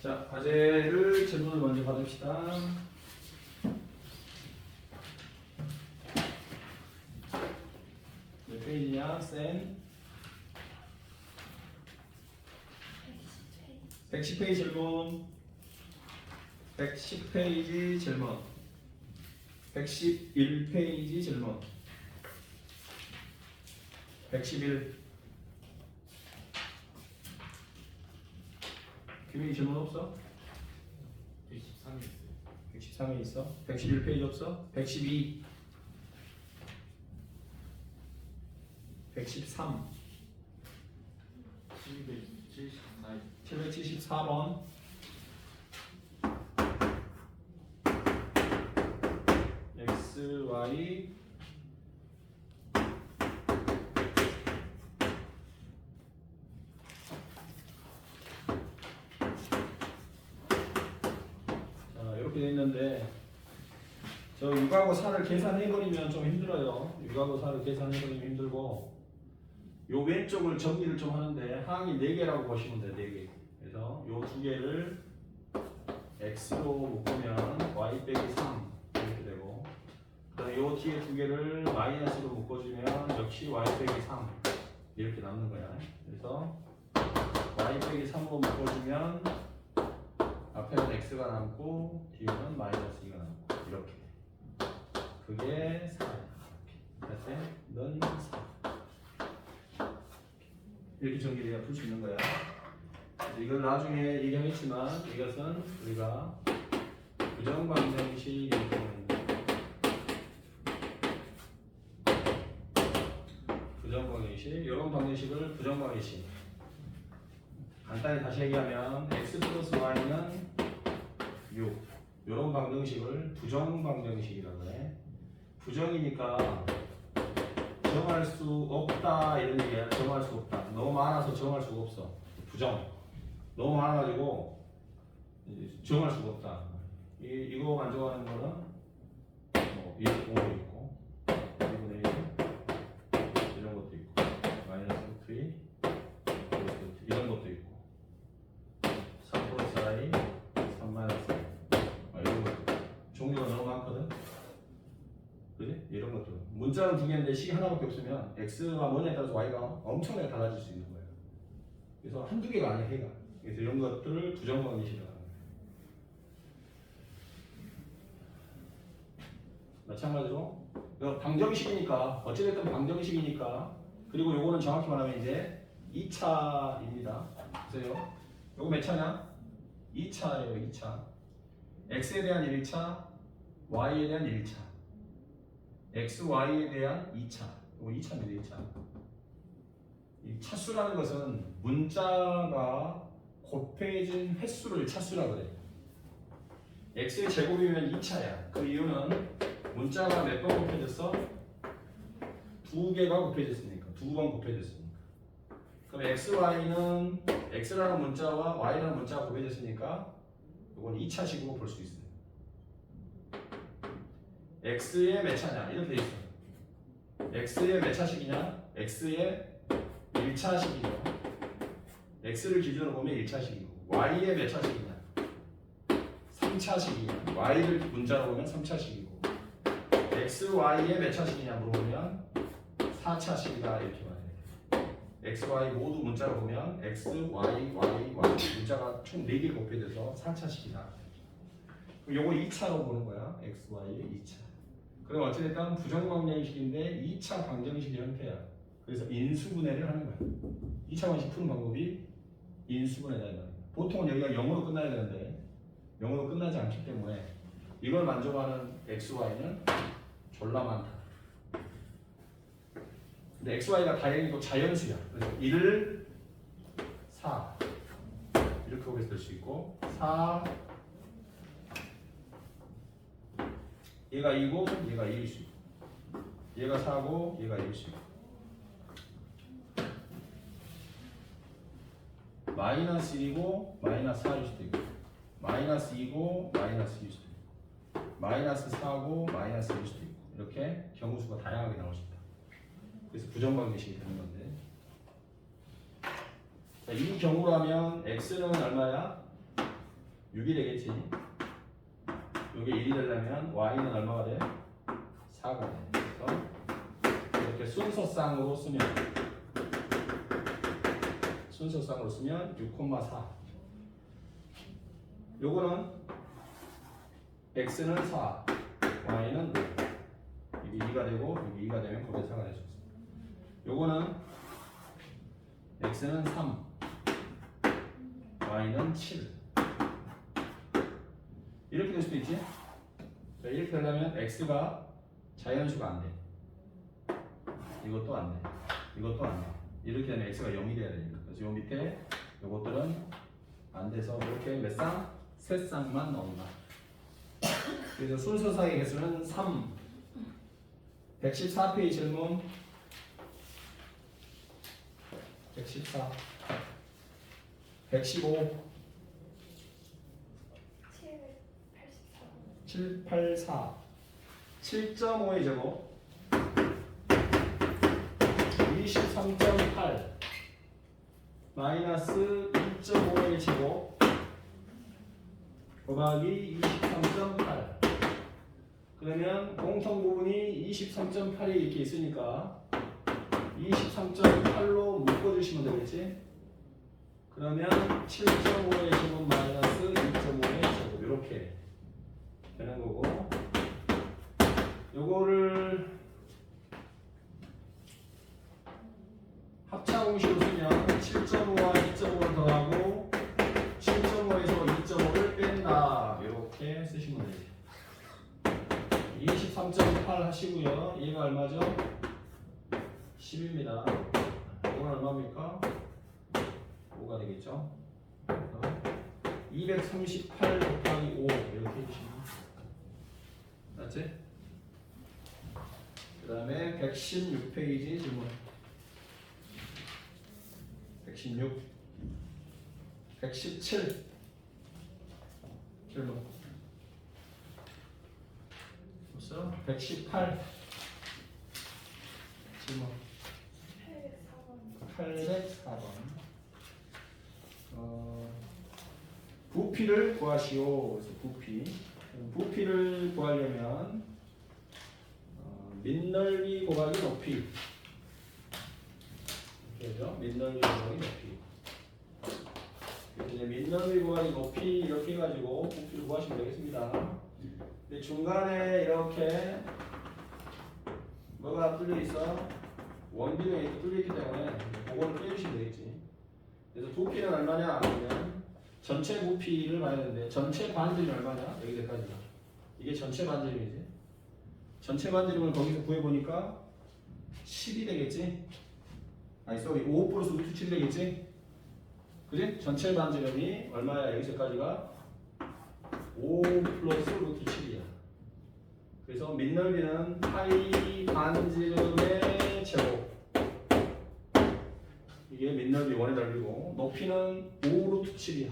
자, 과제를 질문을 먼저 받읍시다. 몇 페이지냐, 쌤? 110페이지 질문. 110페이지 질문. 111페이지 질문. 111. 규민이 질문 없어? 113이 있어요. 113에 있어? 111페이지 없어? 112. 113. 774번. X, Y. 자, 이렇게 돼 있는데, 저 6하고 4를 계산해버리면 좀 힘들어요. 6하고 4를 계산해버리면 힘들고, 요 왼쪽을 정리를 좀 하는데 항이 4개라고 보시면 돼요. 4개. 그래서 요 2개를 x로 묶으면 y 빼기 3 이렇게 되고, 그다음에 요 뒤에 2개를 마이너스로 묶어주면 역시 y 빼기 3 이렇게 남는 거야. 그래서 y 빼기 3으로 묶어주면 앞에는 x가 남고 뒤에는 마이너스 2가 남고 이렇게. 그게 4야. 이렇게. 는 4. 이렇게 정리해야 풀 수 있는 거야. 이걸 나중에 얘기하겠지만 이것은 우리가 부정방정식 이렇게 되는 거야. 부정방정식, 이런 방정식을 부정방정식. 간단히 다시 얘기하면 x 플러스 y는 6. 이런 방정식을 부정방정식이라고 해. 부정이니까 정할 수 없다 이런 얘기야. 정할 수 없다. 너무 많아서 정할 수가 없어. 부정. 너무 많아가지고 정할 수가 없다. 이거 만족하는 거는 뭐 5도 있고 2분의 1 이런 것도 있고 마이너스 3 이런 것도 있고 3 플러스 i 3 마이너스 이런 것도 있고 종류가 너무 많거든. 그지? 이런 것도 문자는 2개인데 식이 하나밖에 없으면 x가 뭐냐에 따라서 y가 엄청나게 달라질 수 있는 거예요. 그래서 한두 개가 아니야 해가. 그래서 이런 것들을 부정방정식이라고 하는 거예요. 마찬가지로 방정식이니까 어찌됐든 방정식이니까, 그리고 요거는 정확히 말하면 이제 2차입니다. 보세요. 요거 몇 차냐? 2차예요. 2차. x에 대한 1차, y에 대한 1차. x, y에 대한 2차. 이거 2차입니다. 2차. 이 차수라는 것은 문자가 곱해진 횟수를 차수라고 그래요. x의 제곱이면 2차야. 그 이유는 문자가 몇 번 곱해졌어? 2개가 곱해졌으니까. 2번 곱해졌으니까. 그럼 x, y는 x라는 문자와 y라는 문자가 곱해졌으니까 이건 2차식으로 볼 수 있어요. x의 몇 차냐? 이렇게 돼 있어. x의 몇 차식이냐? x의 1차식이죠. x를 기준으로 보면 1차식이고, y의 몇 차식이냐? 3차식이냐? y를 문자로 보면 3차식이고, x, y의 몇 차식이냐 물어보면 4차식이다 이렇게 말해요. x, y 모두 문자로 보면 x, y, y 문자가 총 4개 곱해져서 4차식이다. 그럼 요거 2차로 보는 거야. x, y의 2차. 그럼 어찌됐든 부정방정식인데 2차 방정식 형태야. 그래서 인수분해를 하는 거야. 2차 방식 푸는 방법이 인수분해다. 보통은 여기가 0으로 끝나야 되는데 0으로 끝나지 않기 때문에 이걸 만족하는 x, y는 졸라 많다. 근데 x, y가 다행히 또 자연수야. 그래서 1, 4 이렇게 보게 될 수 있고, 4 얘가 2고 얘가 2일 수 있고, 얘가 4고 얘가 1일 수 있고, 마이너스 1이고 마이너스 4일 수도 있고, 마이너스 2고 마이너스 2일 수도 있고, 마이너스 4고 마이너스 1일 수도 있고, 이렇게 경우수가 다양하게 나올 수 있다. 그래서 부정방정식이 되는 건데, 자, 이 경우라면 x는 얼마야? 6이 되겠지. 이게 1이 되려면 y는 얼마가 돼? 4가 돼. 그래서 이렇게 순서상으로 쓰면 6,4. 요거는 x는 4, y는 5. 이게 2가 되고 여기 2가 되면 거기에 4가 될 수 있어. 요거는 x는 3, y는 7. 이렇게 될 수도 있지. 이렇게 되려면 x가 자연수가 안 돼. 이것도 안 돼. 이것도 안 돼. 이렇게 되면 x가 0이 돼야 되니까. 그래서 요 밑에 요것들은 안 돼서 이렇게 몇 쌍? 3쌍만 넣는다. 그래서 순서상의 개수는 3. 114페이지 질문. 114. 115. 784. 7.5의 제곱 23.8 마이너스 2.5의 제곱 곱하기 23.8. 그러면 공통 부분이 23.8이 이렇게 있으니까 23.8로 묶어주시면 되겠지. 그러면 7.5의 제곱 마이너스 2.5의 제곱 이렇게 되는 거고, 요거를 합차 공식으로 쓰면 7.5와 2.5를 더하고 7.5에서 2.5를 뺀다. 이렇게 쓰시면 돼요. 23.8 하시고요. 얘가 얼마죠? 10입니다. 이건 얼마입니까? 5가 되겠죠? 238 곱하기 5 이렇게 해주시면 맞지? 그 다음에 116페이지 질문. 116 117 질문. 벌써 118 질문. 804번. 부피를 구하시오. 그래서 부피를 구하려면 밑넓이 곱하기 높이. 이렇게죠. 밑넓이 곱하기 높이. 이제 밑넓이 곱하기 높이 이렇게 해가지고 부피를 구하시면 되겠습니다. 근데 중간에 이렇게 뭐가 뚫려 있어? 원비가 이렇게 뚫려 있기 때문에 그거를 빼주시면 되겠지. 그래서 부피는 얼마냐? 그러면 전체 부피를 봐야 되는데 전체 반지름이 얼마냐? 여기까지가. 이게 전체 반지름이지. 전체 반지름을 거기서 구해보니까 10이 되겠지? 아니, 5 플러스 루트 7 되겠지? 그지? 전체 반지름이 얼마야? 여기서까지가 5 플러스 루트 7이야. 그래서 밑넓이는 파이 반지름의 제곱. 이게 밑넓이 원의 넓이고, 높이는 5 루트 7이야.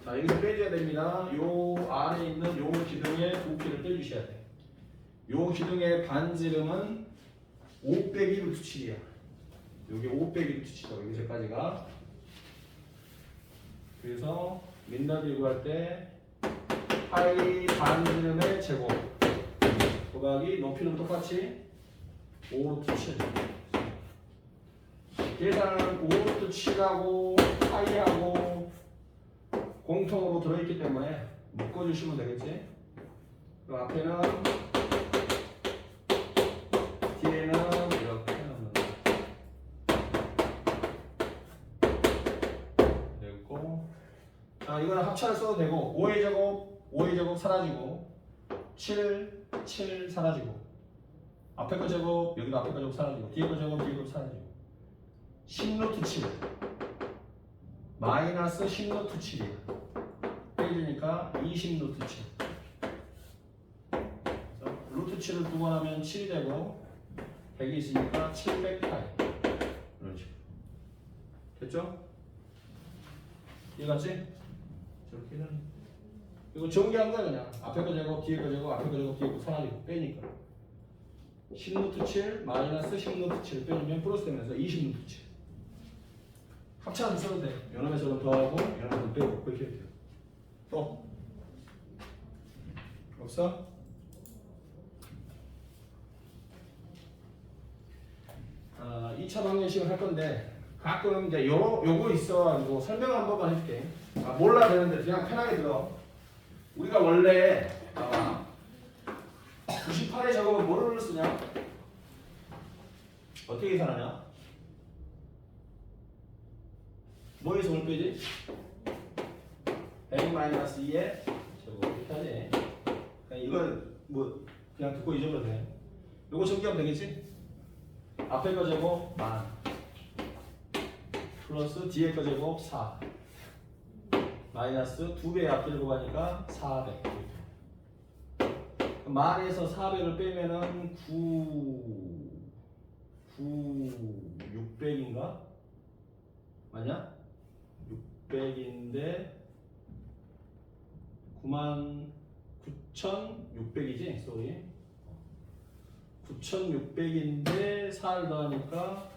자, 여기서 빼줘야 됩니다. 요 안에 있는 요 기둥의 부피를 빼주셔야 돼. 요 기둥의 반지름은 5 빼기 루트 7이야. 요게 5 빼기 루트 7이야. 여기서까지가. 그래서 밑넓이 구할 때 파이 반지름의 제곱 곱하기 높이는 똑같이 5 루트 7. 계산은 5 루트 7하고 파이하고 공통으로 들어있기 때문에 묶어주시면 되겠지. 그 앞에는 뒤에는 이렇게 해놓는 되고. 자, 이거는 합차를 써도 되고 5의 제곱 사라지고 7 사라지고 앞에 거 제곱 여기도 앞에 거 제곱 사라지고 뒤에 거 제곱 뒤에 거 사라지고 10루트 7 마이너스 10루트 7이야. 빼주니까 20루트 7. 그래서 루트 7을 두 번 하면 7이 되고 100이 있으니까 708 이런 식으로. 됐죠? 이해갔지? 저렇게는 이거 정리한 거야 그냥. 앞에 거 제곱 뒤에 거 제곱 앞에 거 제곱 뒤에 거 사라지고 빼니까 10루트 7 마이너스 10루트 7 빼주면 플러스 되면서 20루트 7. 합차는 써도 돼. 연합에서는 더하고 연합에서는 빼고 그렇게 해도 돼요. 또 없어? 아, 2차 방정식을 할 건데 가끔 이제 요거 있어가지고 설명 한 번만 해줄게. 아, 몰라 되는데 그냥 편하게 들어. 우리가 원래 98의 제곱은 뭐를 쓰냐? 어떻게 계산하냐? 뭐에서 뭘 빼지? 100-2의 제곱 이렇게 하지. 그냥 이건 뭐 그냥 듣고 잊어버려도 돼. 요거 정리하면 되겠지? 앞에 거 제곱 만 플러스 뒤에 거 제곱 4 마이너스 2배 앞뒤로 가니까 400. 만에서 400을 빼면은 600인가? 맞냐? 600인데 99,600이지? 쏘리 9,600인데 4를 더하니까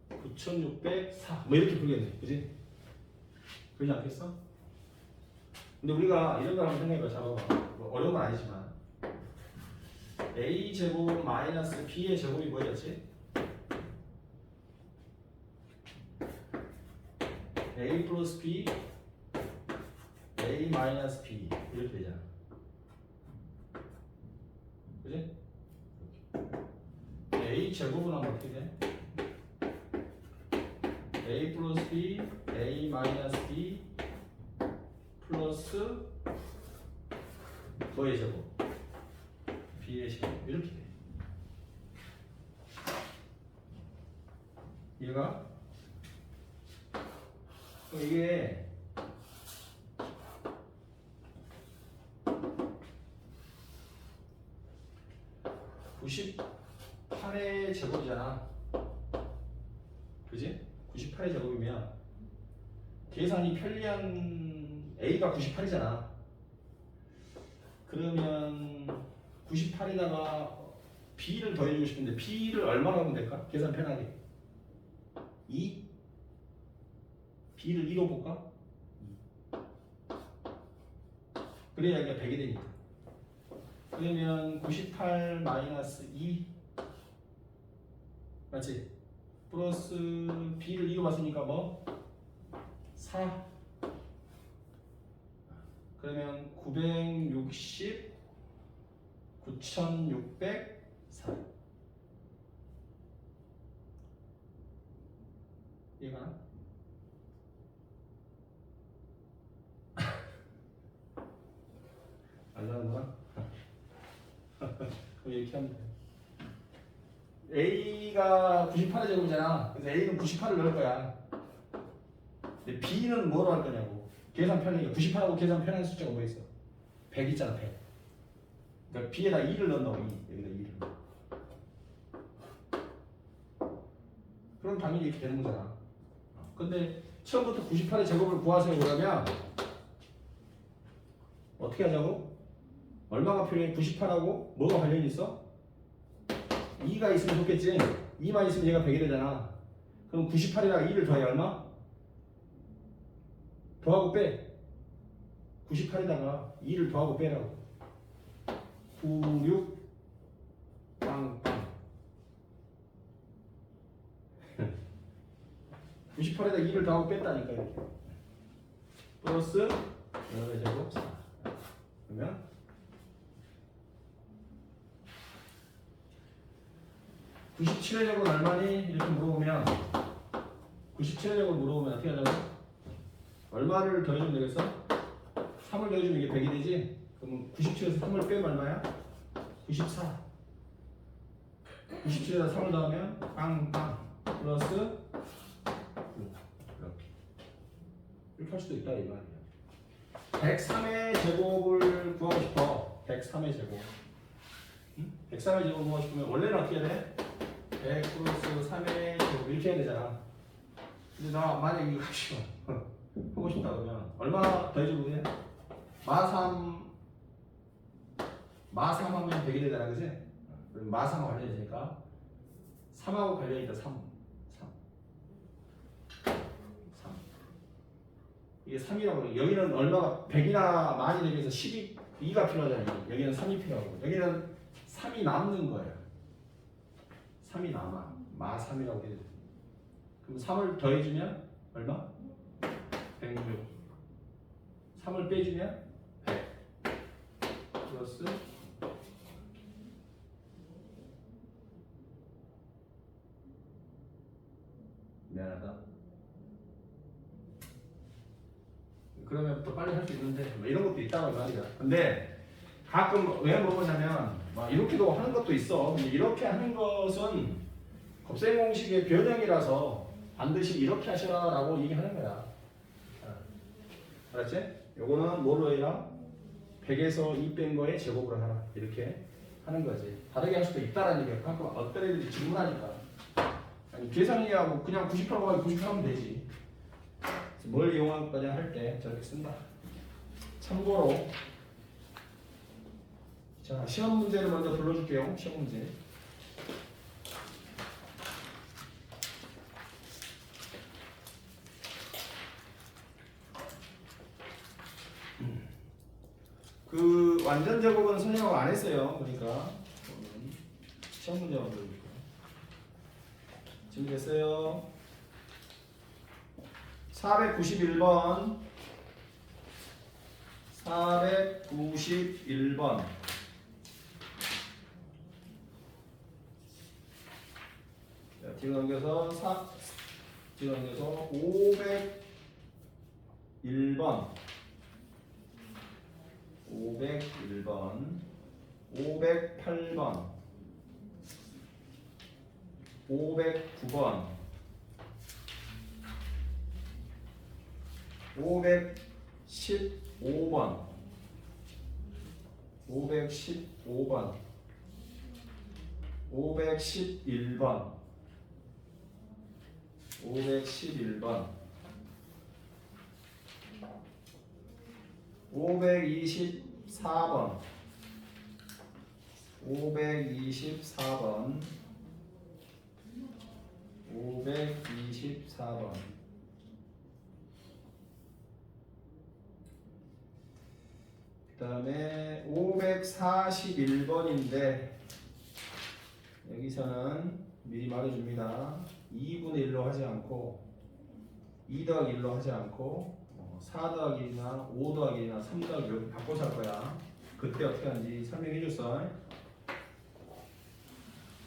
9,604 뭐 이렇게 풀겠네. 그지? 그러지 않겠어? 근데 우리가 이런 걸 한번 생각해봐. 잡아봐. 뭐 어려운 건 아니지만 a 제곱 마이너스 b의 제곱이 뭐였지? a 플러스 b a 마이너스 b 이렇게 되잖아. 그지? a 제곱은 하면 어떻게 돼? a 플러스 b a 마이너스 b 플러스 뭐의 제곱? b의 제곱 이렇게 돼. 얘가 이게 98의 제곱이잖아. 그지? 98의 제곱이면 계산이 편리한 a가 98이잖아. 그러면 98에다가 b를 더해주고 싶은데 b를 얼마나 하면 될까? 계산 편하게 2? b를 2로 볼까? 그래야 이게 100이 되니까. 그러면 98 마이너스 2 맞지? 플러스 b를 2로 봤으니까 뭐? 4 그러면 960 9604 얘가 안 나오는구나. 그럼 이렇게 하면 돼. A가 98의 제곱이잖아. 그래서 A는 98을 넣을 거야. 근데 B는 뭐로 할 거냐고. 계산 편하니까 98하고 계산 편한 숫자가 뭐 있어? 100 있잖아, 100. 그러니까 B에다 2를 넣는다고, 2. 여기다 2를. 그럼 당연히 이렇게 되는 거잖아. 근데 처음부터 98의 제곱을 구하세요 그러면 어떻게 하자고? 얼마가 필요해? 98하고 뭐가 관련이 있어? 2가 있으면 좋겠지? 2만 있으면 얘가 100이 되잖아. 그럼 98이랑 2를 더해 얼마? 더하고 빼. 98에다가 2를 더하고 빼라고. 96 빵빵 98에다 2를 더하고 뺐다니까 이렇게. 플러스 8의 제곱 4. 그러면 97의 제곱은 얼마니? 이렇게 물어보면 97의 제곱을 물어보면 어떻게 하자고? 얼마를 더해주면 되겠어? 3을 더해주면 이게 100이 되지? 그러면 97에서 3을 빼면 얼마야? 94 97에다 3을 더하면 빵빵 플러스 9 이렇게 할 수도 있다 이 말이야. 103의 제곱을 구하고 싶어. 103의 제곱. 103의 제곱 구하고 싶으면 원래는 어떻게 해야 돼? 100 플러스 3의 제곱 이렇게 해야 되잖아. 근데 나 만약에 이거 하고 싶다 그러면 얼마 더해주면 돼? 마3 하면 100이 되잖아, 그지? 그럼 마3하고 관련이 되니까 3하고 관련이 있다. 3 이게 3이라고 그래. 여기는 얼마가 100이나 많이 되기 위해서 12가 필요하잖아요. 여기는 3이 필요하고 여기는 3이 남는 거예요. 3이 남아. 마 3이라고 해요. 그럼 3을 더해주면 얼마? 106. 3을 빼주면 100 플러스 미안하다. 그러면 또 빨리 할 수 있는데 뭐 이런 것도 있다고 말이야. 근데 가끔 왜 먹으냐면 막 이렇게도 하는 것도 있어. 근데 이렇게 하는 것은 곱셈 공식의 변형이라서 반드시 이렇게 하시라라고 얘기하는 거야. 알았지? 요거는 뭘로 해라? 100에서 2 뺀 거에 제곱을 하라. 이렇게 하는 거지. 다르게 할 수도 있다라는 얘기야. 가끔 어떤 애들이 질문하니까. 아니, 계산이하고 그냥 98 곱하기 98 하면 되지. 뭘 이용할 거냐 할 때 저렇게 쓴다. 참고로 자, 시험 문제를 먼저 불러줄게요. 시험 문제. 그 완전 제곱은 선생님하고 안 했어요. 그러니까 시험 문제만 불러줄게요. 준비됐어요? 491번 491번 자, 뒤로 넘겨서 501번 508번 509번 515번 511번 524번 524번 그 다음에 541번인데 여기서는 미리 말해줍니다. 2분의 1로 하지 않고 2 더하기 1로 하지 않고 4 더하기 1이나 5 더하기 1이나 3 더하기 이렇게 바꿔서 할 거야. 그때 어떻게 하는지 설명해 줬어.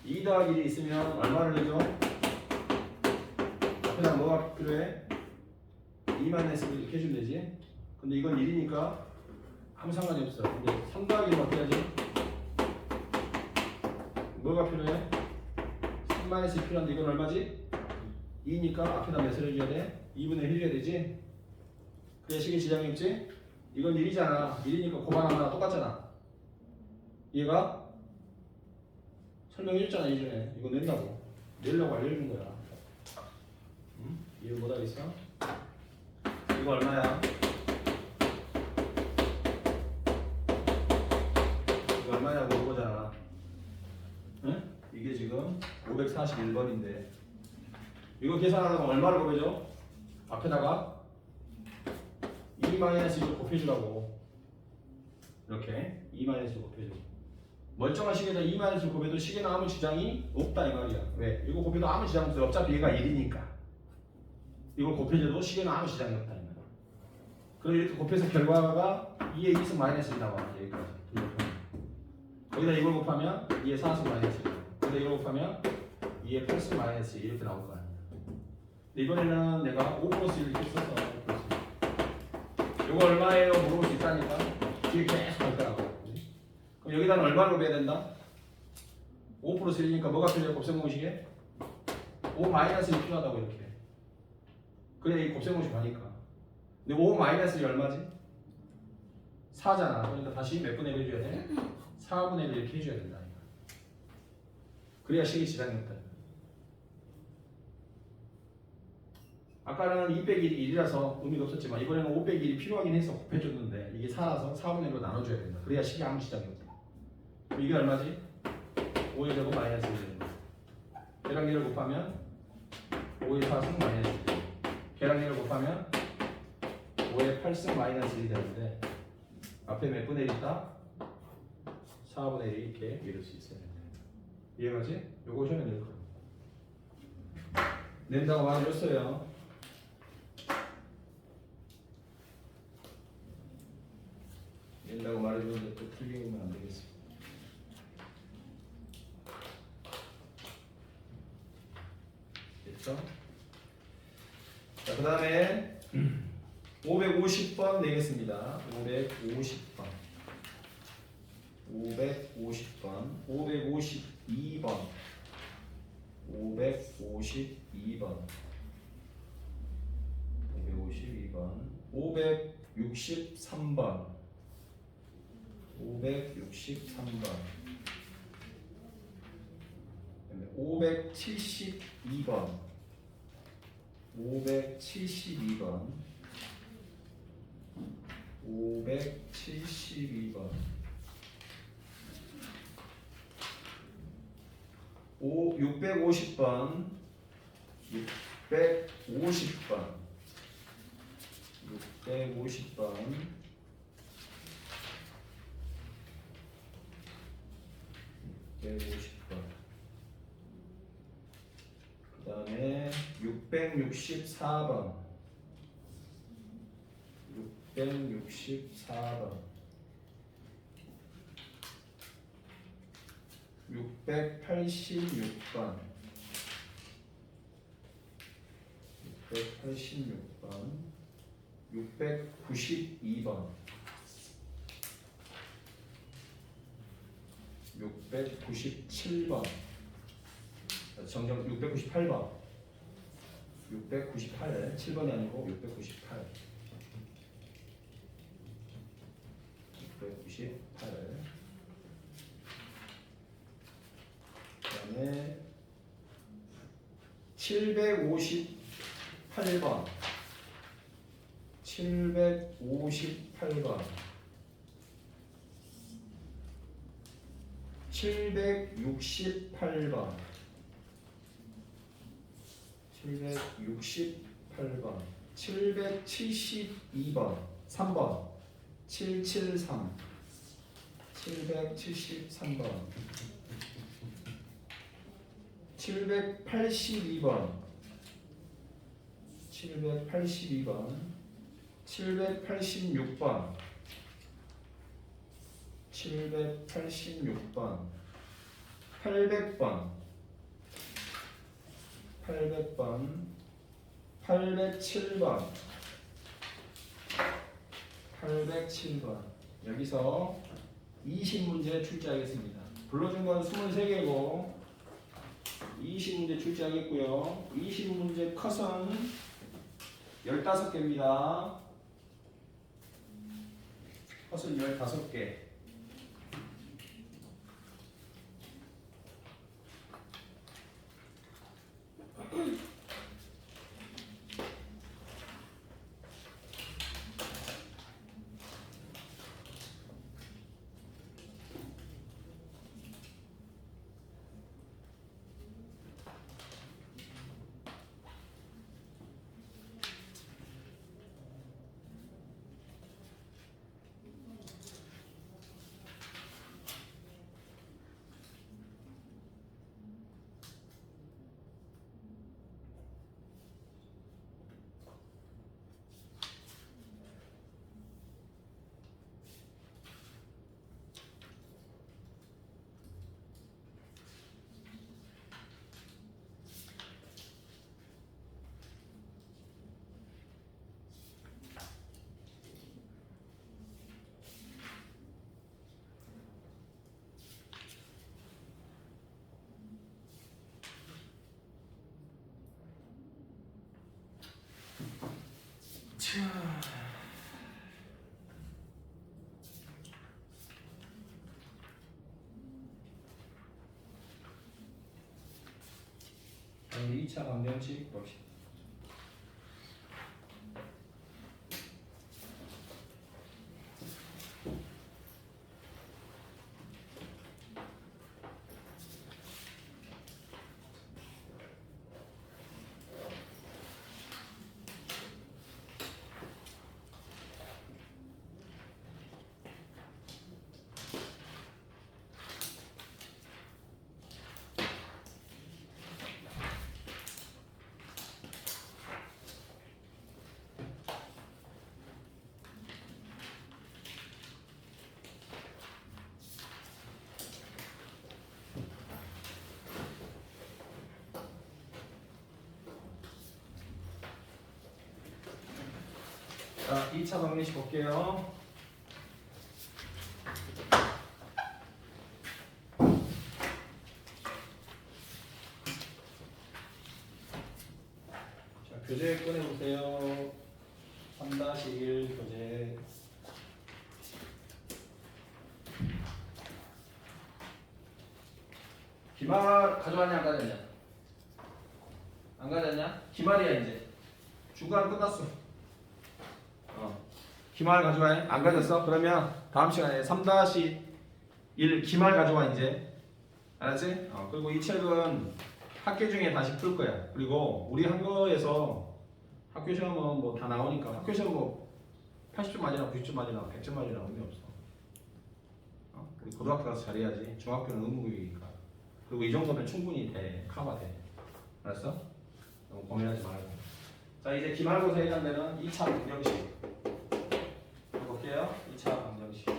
2 더하기 1이 있으면 얼마를 내죠? 앞에다 뭐가 필요해? 2-1 이렇게 해주면 되지. 근데 이건 1이니까 아무 상관이 없어. 근데 3 더하기 1은 어떻게 하지? 뭐가 필요해? 3-1이 필요한데 이건 얼마지? 2니까 앞에다 몇을 해줘야 돼? 2분의 1 해줘야 되지? 그래야 식의 지장이 없지? 이건 1이잖아. 1이니까 곱하나 하나 똑같잖아. 얘가 설명해줬잖아 이전에. 이거 낸다고. 내려고 알려준 거야. 응? 이거 못하겠어? 이거 얼마야? 이거 얼마냐고 물어보잖아. 응? 이게 지금 541번인데 이거 계산하려면 얼마를 곱해줘? 앞에다가 2-1을 곱해주라고. 이렇게 2-1을 곱해줘. 멀쩡한 시계에다 2-1을 곱해도 시계는 아무 지장이 없다 이 말이야. 왜? 이거 곱해도 아무 지장 없어. 어차피 얘가 1이니까 이걸 곱해줘도 시계는 아무 지장이 없다 이 말이야. 그럼 이렇게 곱해서 결과가 2의 2승 마이너스 1 나와. 여기까지. 거기다 이걸 곱하면 2의 4승 마이너스 1. 거기다 이걸 곱하면 2의 8승 마이너스 1 이렇게 나올 거야. 근데 이번에는 내가 5 플러스 1 이렇게 썼어. 이거 얼마예요? 물어볼 수 있다니까. 뒤에 계속 갈 거라고. 그럼 여기다는 얼마를 곱해야 된다? 5 플러스 1이니까 뭐가 필요해? 곱셈 공식에? 5 마이너스 1 필요하다고 이렇게. 그래 이 곱셈 공식 가니까. 근데 5 마이너스 1이 얼마지? 4잖아. 그러니까 다시 몇 분의 1 해줘야 돼? 4분의 1 이렇게 해줘야 된다. 그래야 식이 지장이 없다. 아까는 2 빼기 1이라서 의미가 없었지만 이번에는 5 빼기 1이 필요하긴 해서 곱해줬는데 이게 4라서 4분의 1로 나눠줘야 된다. 그래야 식이 아무 지장이 없다. 그럼 이게 얼마지? 5의 제곱 마이너스 1 된다. 계량기를 곱하면 5의 4승 마이너스 1. 계량기를 곱하면 5의 8승 마이너스 1이 되는데 앞에 몇 분의 1 있다? 4분의 1 이렇게 이룰 수 있어요. 이해가지? 요거 하면 될 거예요. 낸다고 말해줬어요. 낸다고 말해줬는데 또 틀리면 안 되겠어. 됐죠? 자, 그 다음에 550번 내겠습니다. 550번. 552번. 552번. 562번. 563번. 563번. 572번. 572번. 572번. 650번. 650번. 650번. 650번. 그 다음에 664번. 664번. 686번. 686번. 692번. 697번. 정정 698번. 698. 7번이 아니고 698. 698. 그다음에 758번. 758번. 768번. 768번. 772번. 3번. 773. 773번. 782번. 782번. 786번. 786번. 800번. 800번. 807번. 807번. 여기서 20문제 출제하겠습니다. 불러준 건 23개고 20문제 출제하겠고요. 20문제 컷은 15개입니다. 컷은 15개. 우리 2차 방정식 봅시다. 자, 2차 방정식 볼게요. 자, 교재 꺼내보세요. 3-1 교재. 기말 가져왔냐 안 가졌냐? 안 가졌냐? 기말이야 이제. 중간 끝났어. 기말 가져와. 안 가졌어? 그러면 다음 시간에 3-1 기말 가져와 이제. 알았지? 그리고 이 책은 학교 중에 다시 풀 거야. 그리고 우리 한 거에서 학교 시험은 뭐 다 나오니까 학교 시험 뭐 80점 맞이나 90점 맞이나 100점 맞이나 의미 없어. 우리 고등학교 가서 잘해야지. 중학교는 의무교육이니까. 그리고 이 정도면 충분히 돼. 커버 돼. 알았어? 너무 고민하지 말고. 자, 이제 기말고사 해당되는 2차 방정식 볼게요. 2차 방정식.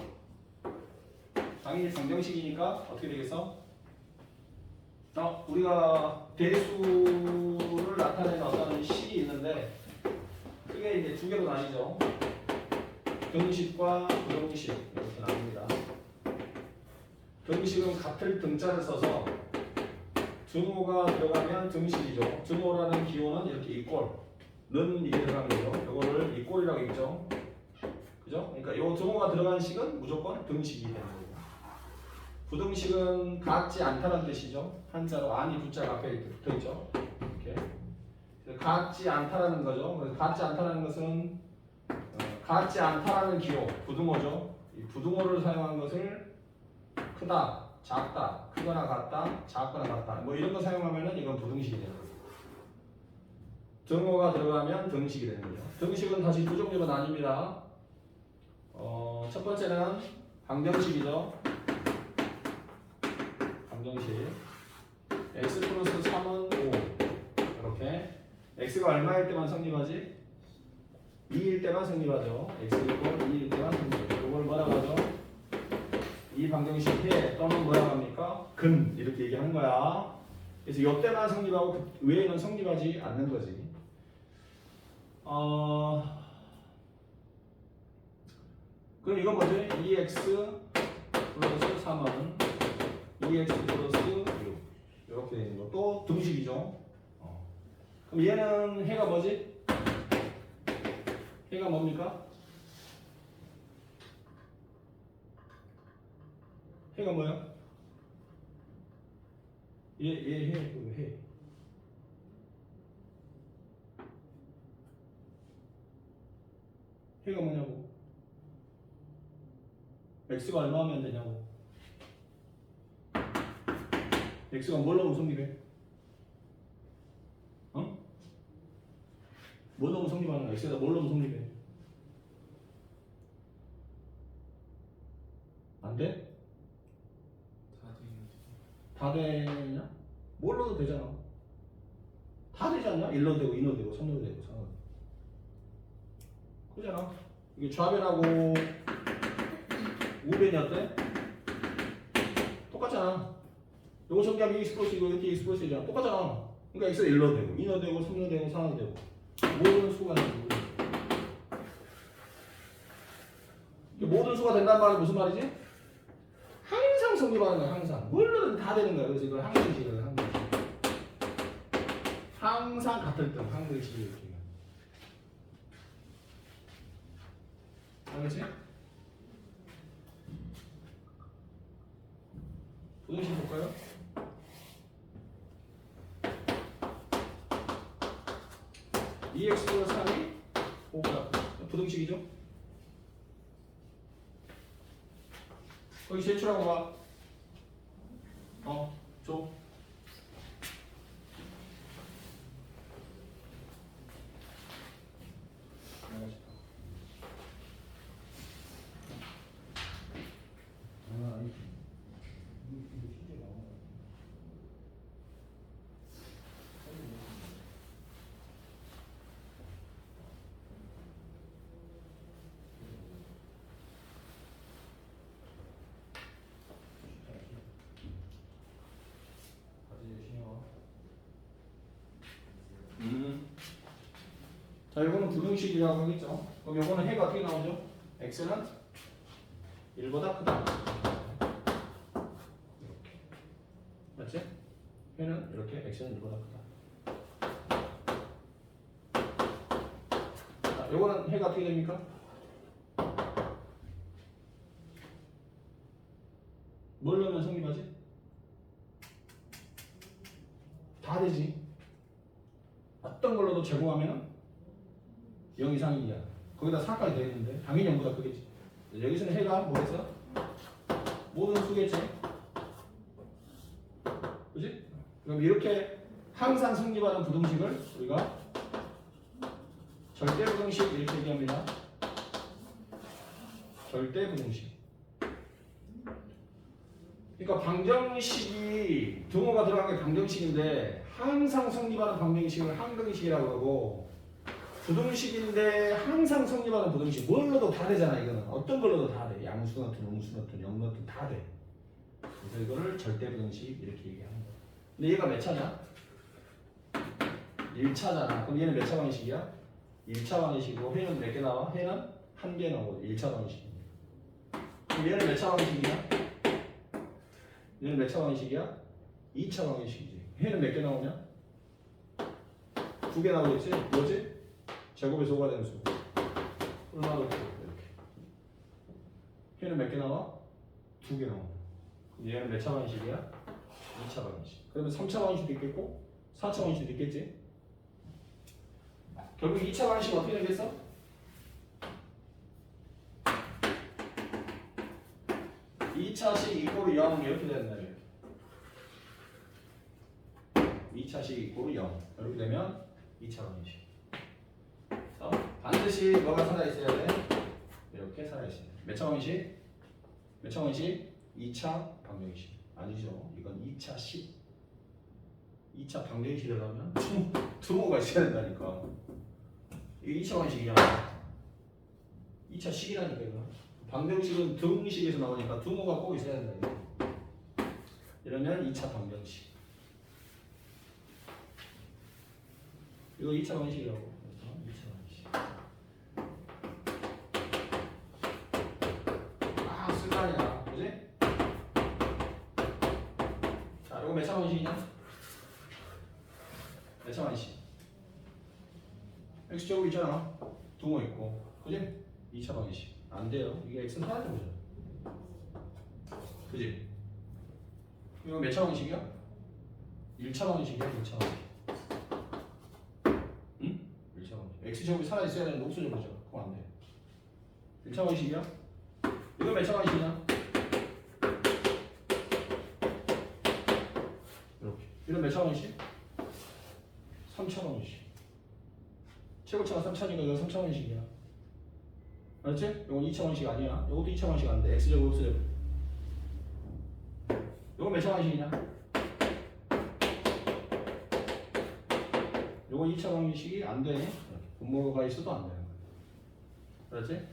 당연히 방정식이니까 어떻게 되겠어? 우리가 대수를 나타내는 어떤 식이 있는데 크게 이제 두 개로 나뉘죠. 등식과 부등식 이렇게 나뉩니다. 등식은 같을 등자를 써서 등호가 들어가면 등식이죠. 등호라는 기호는 이렇게 이꼴는 이게 들어가는 거죠. 이거를 이꼴이라고 읽죠. 그죠? 그러니까 이 등호가 들어간 식은 무조건 등식이 되는 거고. 부등식은 같지 않다는 뜻이죠. 한자로 아니 부자가 앞에 붙어 있죠. 이렇게 같지 않다라는 거죠. 그래서 같지 않다라는 것은 같지 않다라는 기호 부등호죠. 이 부등호를 사용한 것을 크다, 작다, 크거나 같다, 작거나 같다 뭐 이런 거 사용하면은 이건 부등식이 되는 거죠. 등호가 들어가면 등식이 되는 거죠. 등식은 다시 두 종류로 나뉩니다. 첫 번째는 방정식이죠. 방정식. x 플러스 3은 5 이렇게 x가 얼마일 때만 성립하지? 2일 때만 성립하죠. x 이퀄 2일 때만 성립하죠. 이걸 뭐라고 하죠? 이 방정식에 또는 뭐라고 합니까? 근 이렇게 얘기하는 거야. 그래서 이때만 성립하고 그 외에는 성립하지 않는 거지. 그럼 이건 뭐지? 2x 플러스 3은 2x 플러스 6 이렇게 되는 거. 또 등식이죠. 그럼 얘는 해가 뭐지? 해가 뭡니까? 해가 뭐야? 해. 해가 뭐냐고? x가 얼마면 되냐고? x가 뭘 넣으면 성립해? 뭘 넣으면 성립하는 거야? x에다 뭘 넣으면 성립해? 안 돼? 다 되냐? 뭘 넣어도 되잖아. 다 되지 않냐? 1 넣어도 되고 2 넣어도 되고 3 넣어도 되고 4 넣어도 되고 그러잖아. 이게 좌변하고 우변이 어때? 똑같잖아. 요거 정리하면 x 플러스 이거 이렇게 x 플러스 이잖아. 똑같잖아. 그러니까 x에 1 넣어도 되고 2 넣어도 되고 3 넣어도 되고 4 넣어도 되고 모든 수가 되고 모든 수가 된다는 말은 무슨 말이지? 항상 성립하는 거야. 항상 뭘로든 다 되는 거야. 그래서 이걸 항등식이에요. 항등식. 항상 같을 때 항등식이 이렇게. 알겠지? 부등식 볼까요? EX 플러스 3이 5가 부등식이죠? 거기 제출하고 와. 줘. 자, 이거는 부등식이라고 하겠죠. 그럼 요거는 해가 어떻게 나오죠? x는 1보다 크다. 이렇게. 맞지? 해는 이렇게 x는 1보다 크다. 자, 요거는 해가 어떻게 됩니까? 뭘 넣으면 성립하지? 다 되지. 어떤 걸로도 제곱하면 0 이상이야. 거기다 4까지 되겠는데 당연히 0보다 크겠지. 여기서는 해가 뭐겠어? 모든 수겠지. 그지? 그럼 이렇게 항상 성립하는 부등식을 우리가 절대 부등식 이렇게 얘기합니다. 절대 부등식. 그러니까 방정식이 등호가 들어간 게 방정식인데 항상 성립하는 방정식을 항등식이라고 그러고 부등식인데 항상 성립하는 부등식 뭘 넣어도 다 되잖아. 이거는 어떤 걸 넣어도 다 돼. 양수 넣든 음수 넣든 영 넣든 다 돼. 그래서 이거를 절대 부등식 이렇게 얘기하는 거야. 근데 얘가 몇 차냐? 1차잖아. 그럼 얘는 몇 차 방식이야? 1차 방식이고 해는 몇 개 나와? 해는 한 개 나오고 1차 방식입니다. 그럼 얘는 몇 차 방식이야? 얘는 몇 차 방식이야? 2차 방식이지. 해는 몇 개 나오냐? 2개 나오겠지? 뭐지? 제곱의 소가 되는 수. 얼마나 이렇게. 해는 몇 개 나와? 2개 나와. 그럼 얘는 몇 차 방식이야? 2차 방식. 그러면 3차 방식도 있겠고 4차 방식도 있겠지? 결국 2차 방식은 어떻게 되겠어? 2차식 이꼴 0 이렇게 된다. 2차식 이꼴 0 이렇게 되면 2차 방식. 반드시 뭐가 살아있어야 돼? 이렇게 살아있어야 돼. 몇 차 방식? 몇 차 방식? 2차 방정식. 아니죠. 이건 2차식. 2차 방정식이라면 두모가 있어야 된다니까. 이게 2차 방식이야. 2차 식이라니까 이거. 방정식은 등식에서 나오니까 두모가 꼭 있어야 된다. 이러면 2차 방정식. 이거 2차 방식이라고. 2차 방식. 아, 쓸만이야. 그지? 자, 이거 몇 차 방식이냐? 몇 차 방식? x제곱 있잖아. 두모 있고. 그지? 2차 방식. 안 돼요. 이게 x는 하나도 보죠. 그지? 이거 몇 차 방식이야? 1차 방식이야, 2차 방식. 응? 1차 방식. x제곱이 살아있어야 되는데 없어져보죠. 그럼 안 돼. 1차 방식이야? 이거 몇 차 방식이냐? 이렇게. 이런 몇 차 방식? 3차 방식. 최고차가 3차니까 이건 3차 방식이야. 알았지? 이건 2차 방식 아니야. 이것도 2차 방식 안 돼. x제곱 x제곱. 이건 몇 차 방식이냐? 이건 2차 방식이 안 돼. 분모가 있어도 안 되는 거야. 알았지?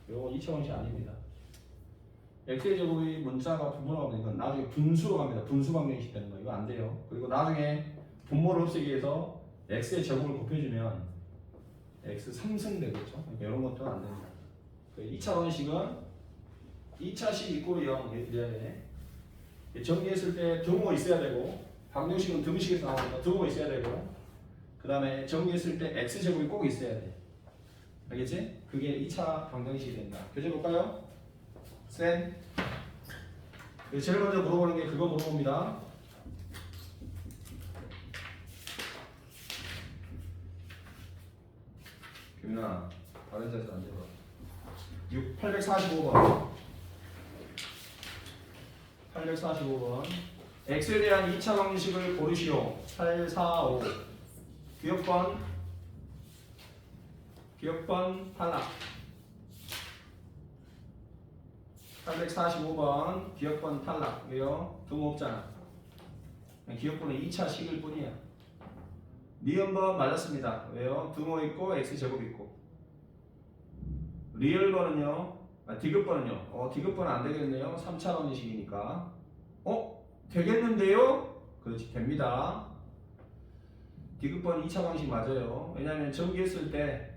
이건 2차 방식 아닙니다. x의 제곱이 문자가 분모로 가면 이건 나중에 분수로 갑니다. 분수 방정식 되는 거. 이거 안 돼요. 그리고 나중에 분모를 없애기 위해서 x의 제곱을 곱해주면 x 3승 되겠죠. 그러니까 이런 것도 안 됩니다. 2차 방식은 2차식 이꼴 0 이렇게 돼야 돼. 정리했을 때 등호 있어야 되고 방정식은 등식에서 나오니까 등호 있어야 되고 그 다음에 정리했을 때 x제곱이 꼭 있어야 돼. 알겠지? 그게 2차 방정식이 된다. 교재 볼까요? 쌤 제일 먼저 물어보는 게 그거 물어봅니다. 김민아 다른 자리에서 앉아봐. 845번 845번 x에 대한 2차 방식을 고르시오. 845 기억번 탈락. 845번 기억번 탈락. 왜요? 등호 없잖아. 기억번은 2차 식일 뿐이야. 니은번 맞았습니다. 왜요? 등호 있고 x제곱 있고. 리얼번은요? 디귿번은요? 디귿번은 안 되겠네요. 3차 방식이니까. 되겠는데요? 그렇지, 됩니다. 디귿번 2차 방식 맞아요. 왜냐하면 전기했을 때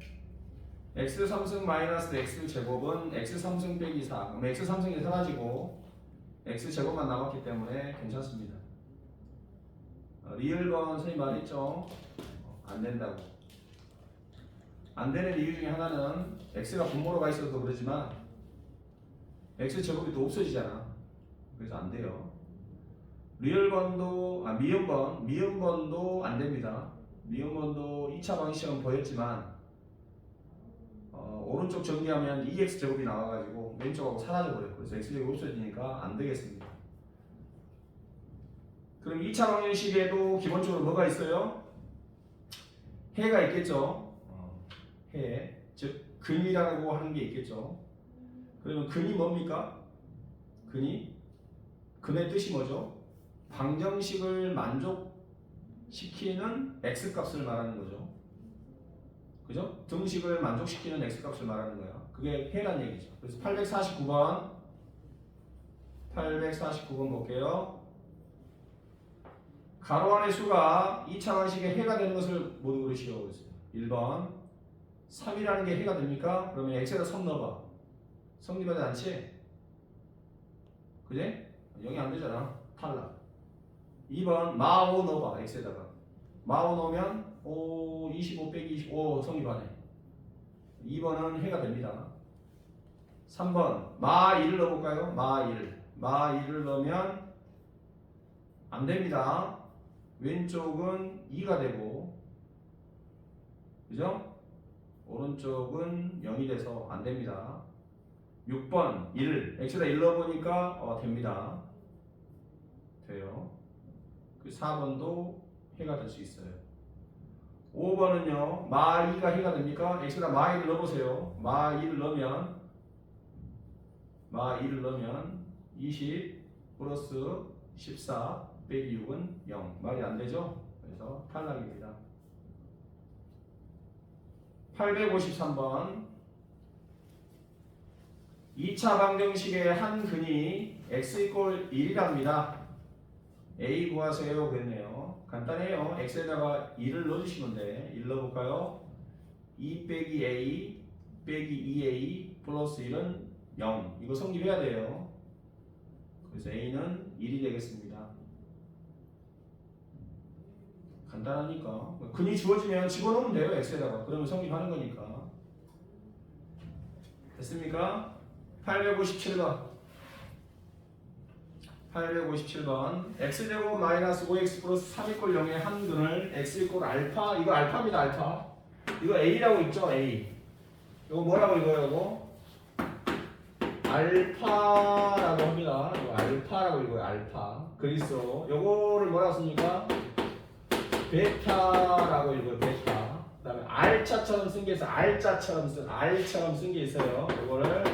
x 3승 마이너스 x 제곱은 x 3승 빼기 4. 그럼 x 3승이 사라지고 x 제곱만 남았기 때문에 괜찮습니다. 리을건 선생님 말했죠? 안 된다고. 안 되는 이유 중에 하나는 x가 분모로 가 있어서 그러지만 x 제곱이 또 없어지잖아. 그래서 안 돼요. 리을번도 미음번도 안 됩니다. 미음번도 2차 방식은 보였지만 오른쪽 정리하면 2x 제곱이 나와가지고 왼쪽하고 사라져 버려요. 그래서 x 제곱이 없어지니까 안 되겠습니다. 그럼 2차 방정식에도 기본적으로 뭐가 있어요? 해가 있겠죠. 해, 즉 근이라고 하는 게 있겠죠. 그러면 근이 뭡니까? 근의 뜻이 뭐죠? 방정식을 만족시키는 x 값을 말하는 거죠. 그죠? 등식을 만족시키는 x 값을 말하는 거야. 그게 해란 얘기죠. 그래서 849번 볼게요. 가로 안의 수가 2차 방식의 해가 되는 것을 모두 고르시오. 그랬어요. 1번 3이라는 게 해가 됩니까? 그러면 x에다 3 넣어봐. 성립하지 않지? 그지? 0이 안 되잖아. 탈락. 2번 마5 넣어봐. x에다가 마5 넣으면 25 빼기 25 성립하네. 2번은 해가 됩니다. 3번 마1을 넣어볼까요? 마1을 넣으면 안 됩니다. 왼쪽은 2가 되고, 그죠? 오른쪽은 0이 돼서 안 됩니다. 6번 1, x에다 1 넣어보니까 됩니다. 돼요. 그 4번도 해가 될 수 있어요. 5번은요 마2가 해가 됩니까? x에다 마2를 넣어보세요. 마2를 넣으면 20 플러스 14 빼기 6은 0. 말이 안 되죠? 그래서 탈락입니다. 853번 2차 방정식의 한 근이 x = 1이랍니다. a 구하세요 그랬네요. 간단해요. x에다가 2를 넣어주시면 돼. 1 넣어볼까요? 2 빼기 a 빼기 2a 플러스 1은 0. 이거 성립해야 돼요. 그래서 a는 1이 되겠습니다. 간단하니까. 근이 주어지면 집어넣으면 돼요. x에다가. 그러면 성립하는 거니까. 됐습니까? 857번 x제곱 마이너스 5x 플러스 3 = 0의 한 근을 x = 알파. 이거 알파입니다. 알파. 이거 a라고 있죠. a. 이거 뭐라고 읽어요? 이거 알파라고 합니다. 이거 알파라고 읽어요. 알파. 그리스어. 요거를 뭐라고 씁니까? 베타라고 읽어요. 베타. 그 다음에 알자처럼 쓴 게 있어요. 알자처럼 쓴 게 있어요. 이거를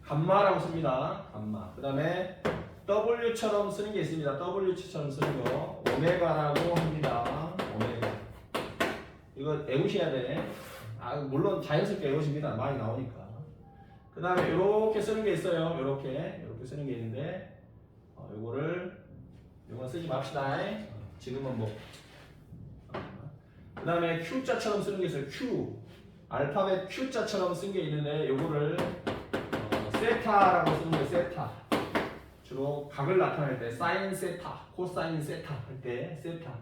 감마라고 씁니다. 감마. 그 다음에 W처럼 쓰는 게 있습니다. W처럼 쓰는 거 오메가라고 합니다. 오메가. 이거 외우셔야 돼. 물론 자연스럽게 외우십니다. 많이 나오니까. 그 다음에 이렇게 쓰는 게 있어요. 이렇게 쓰는 게 있는데 요거는 쓰지 맙시다. 지금은 뭐. 그 다음에 Q자처럼 쓰는 게 있어요. Q. 알파벳 Q자처럼 쓴 게 있는데 요거를 세타라고 쓰는 거예요. 세타. 주로 각을 나타낼 때 사인 세타, 코사인 세타 할 때 세타.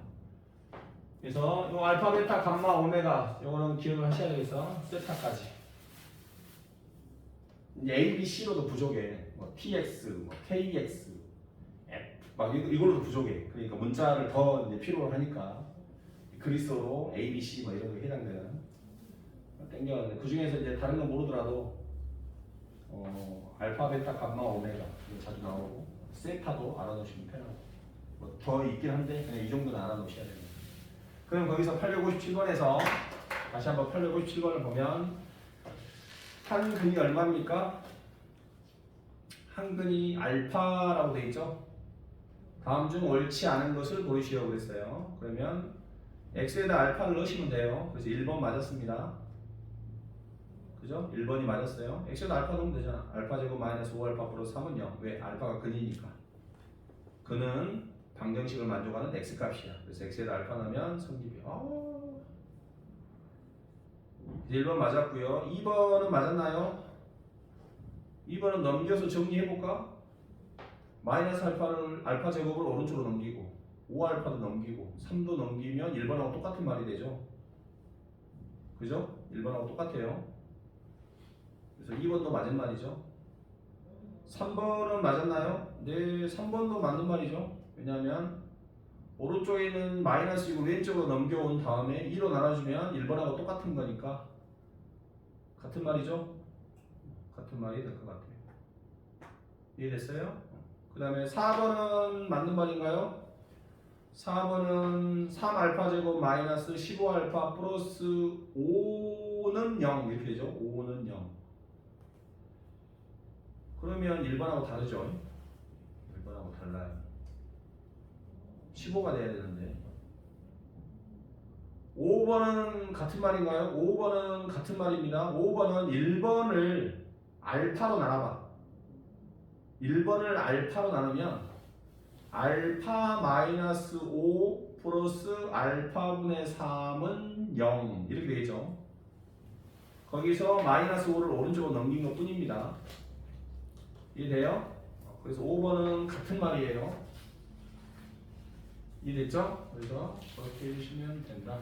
그래서 요 알파, 베타, 감마, 오메가 요거는 기억을 하셔야 되겠어. 세타까지. 이제 A, B, C로도 부족해. 뭐 TX, 뭐 KX, F 막 이걸로도 부족해. 그러니까 문자를 더 이제 필요로 하니까 그리스어로 A, B, C 뭐 이런 거 해당되는 땡겨가는데 그 중에서 이제 다른 건 모르더라도 알파, 베타, 감마, 오메가 자주 나오고 세타도 알아놓으시면 편하고 뭐 더 있긴 한데 그냥 이 정도는 알아놓으셔야 됩니다. 그럼 거기서 857번에서 다시 한번 857번을 보면 한 근이 얼마입니까? 한 근이 알파라고 되어 있죠. 다음 중 옳지 않은 것을 고르시오 그랬어요. 그러면 x에다 알파를 넣으시면 돼요. 그래서 1번 맞았습니다. 그죠? 1번이 맞았어요. x에다 알파 넣으면 되잖아. 알파 제곱 마이너스 5알파 플러스 3은 0. 왜? 알파가 근이니까. 근은 방정식을 만족하는 x값이야. 그래서 x에다 알파 넣으면 성립이. 이제 1번 맞았고요. 2번은 맞았나요? 2번은 넘겨서 정리해볼까? 마이너스 알파 제곱을 오른쪽으로 넘기고 5알파도 넘기고 3도 넘기면 1번하고 똑같은 말이 되죠. 그죠? 1번하고 똑같아요. 그래서 2번도 맞은 말이죠. 3번은 맞았나요? 네, 3번도 맞는 말이죠. 왜냐하면 오른쪽에 있는 마이너스이고 왼쪽으로 넘겨온 다음에 2로 나눠주면 1번하고 똑같은 거니까 같은 말이죠. 같은 말이 될 것 같아요. 이해됐어요? 그 다음에 4번은 맞는 말인가요? 4번은 3알파 제곱 마이너스 15알파 플러스 5는 0 이렇게 되죠. 5는 0. 그러면 1번하고 다르죠. 1번하고 달라요. 15가 돼야 되는데 5번은 같은 말인가요? 5번은 같은 말입니다. 5번은 1번을 알파로 나눠봐. 1번을 알파로 나누면 알파 마이너스 5 플러스 알파분의 3은 0 이렇게 되겠죠. 거기서 마이너스 5를 오른쪽으로 넘긴 것 뿐입니다. 이해돼요? 그래서 5번은 같은 말이에요. 이해됐죠? 그래서 그렇게 해주시면 된다.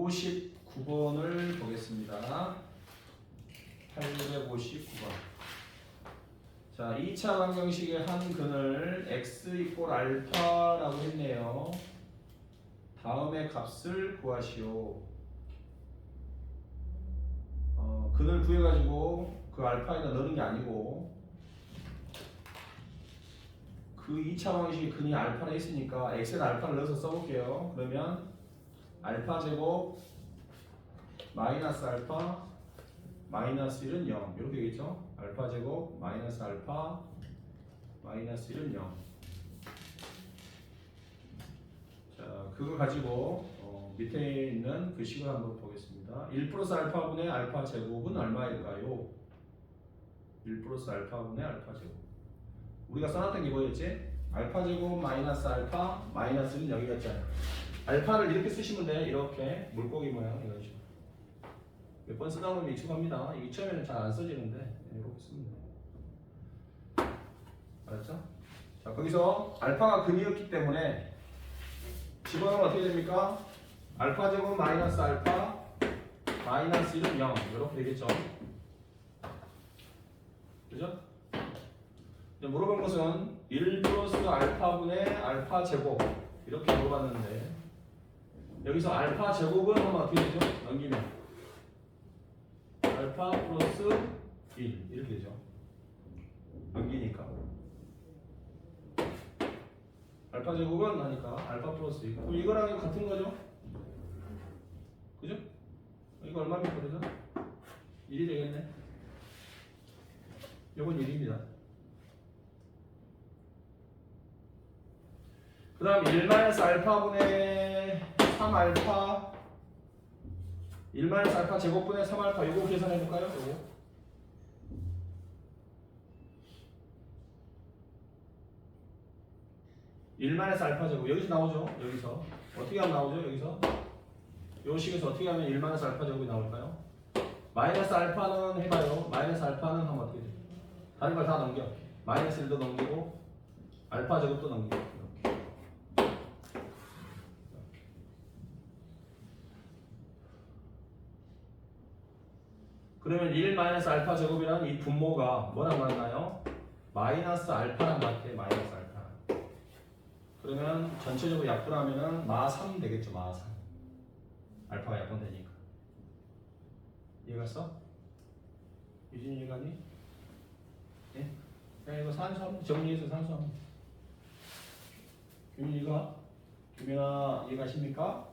(59번을) 보겠습니다. 859번. 자, 2차 방정식의 한 근을 x 이꼴 알파라고 했네요. 다음의 값을 구하시오. 근을 구해가지고 그 알파에다 넣는 게 아니고 그 2차 방정식이 근이 알파라 했으니까 x에다 알파를 넣어서 써볼게요. 그러면 알파 제곱 마이너스 알파 마이너스 1은 0 이렇게 되겠죠. 알파 제곱 마이너스 알파 마이너스 1은 0. 자, 그거 가지고 밑에 있는 그 식을 한번 보겠습니다. 1 플러스 알파분의 알파 제곱은 얼마일까요? 1 플러스 알파분의 알파 제곱. 우리가 써놨던 게 뭐였지? 알파 제곱 마이너스 알파 마이너스는 0이었잖아요. 알파를 이렇게 쓰시면 돼. 이렇게 물고기 모양 이런 식으로. 몇 번 쓰다 보면 익숙합니다. 이게 처음에는 잘 안 써지는데 이렇게 쓰면 돼. 알았죠? 자, 거기서 알파가 근이었기 때문에 집어넣으면 어떻게 됩니까? 알파 제곱 마이너스 알파 마이너스 1은 0 이렇게 되겠죠. 그죠? 물어본 것은 1 플러스 알파분의 알파 제곱 이렇게 물어봤는데 여기서 알파 제곱은 하면 어떻게 되죠? 넘기면 알파 플러스 1 이렇게 되죠. 넘기니까 알파 제곱은 하니까 알파 플러스 1. 그럼 이거랑 이거 같은 거죠? 그죠? 이거 얼마입니까? 그래서 1이 되겠네. 이건 1입니다. 그 다음 1-알파분의 3알파 1-알파 제곱분의 3알파 요거 계산해볼까요? 요거 1-알파 제곱 여기서 나오죠? 여기서 어떻게 하면 나오죠? 여기서 요 식에서 어떻게 하면 1-알파 제곱이 나올까요? 마이너스 알파는 해봐요. 마이너스 알파는 하면 어떻게 돼요? 다른 걸 다 넘겨. 마이너스 1도 넘기고 알파 제곱도 넘기고 그러면 1-알파 제곱이라는 이 분모가 뭐랑 맞나요? 마이너스 알파랑 맞대. 마이너스 알파. 그러면 전체적으로 약분하면은 마3 되겠죠. 마3. 알파가 약분되니까. 이해갔어? 유진이 이해가니? 네? 그냥 이거 산수하면 정리해서 산수하면 규민이가? 규민아 이해가십니까?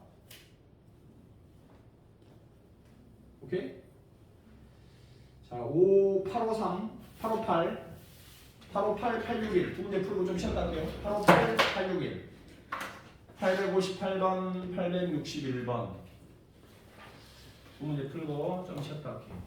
오케이? 자, 5, 853, 858, 858, 861 두 문제 풀고 좀 쉬었다 할게요. 858, 861 858번, 861번 두 문제 풀고 좀 쉬었다 할게요.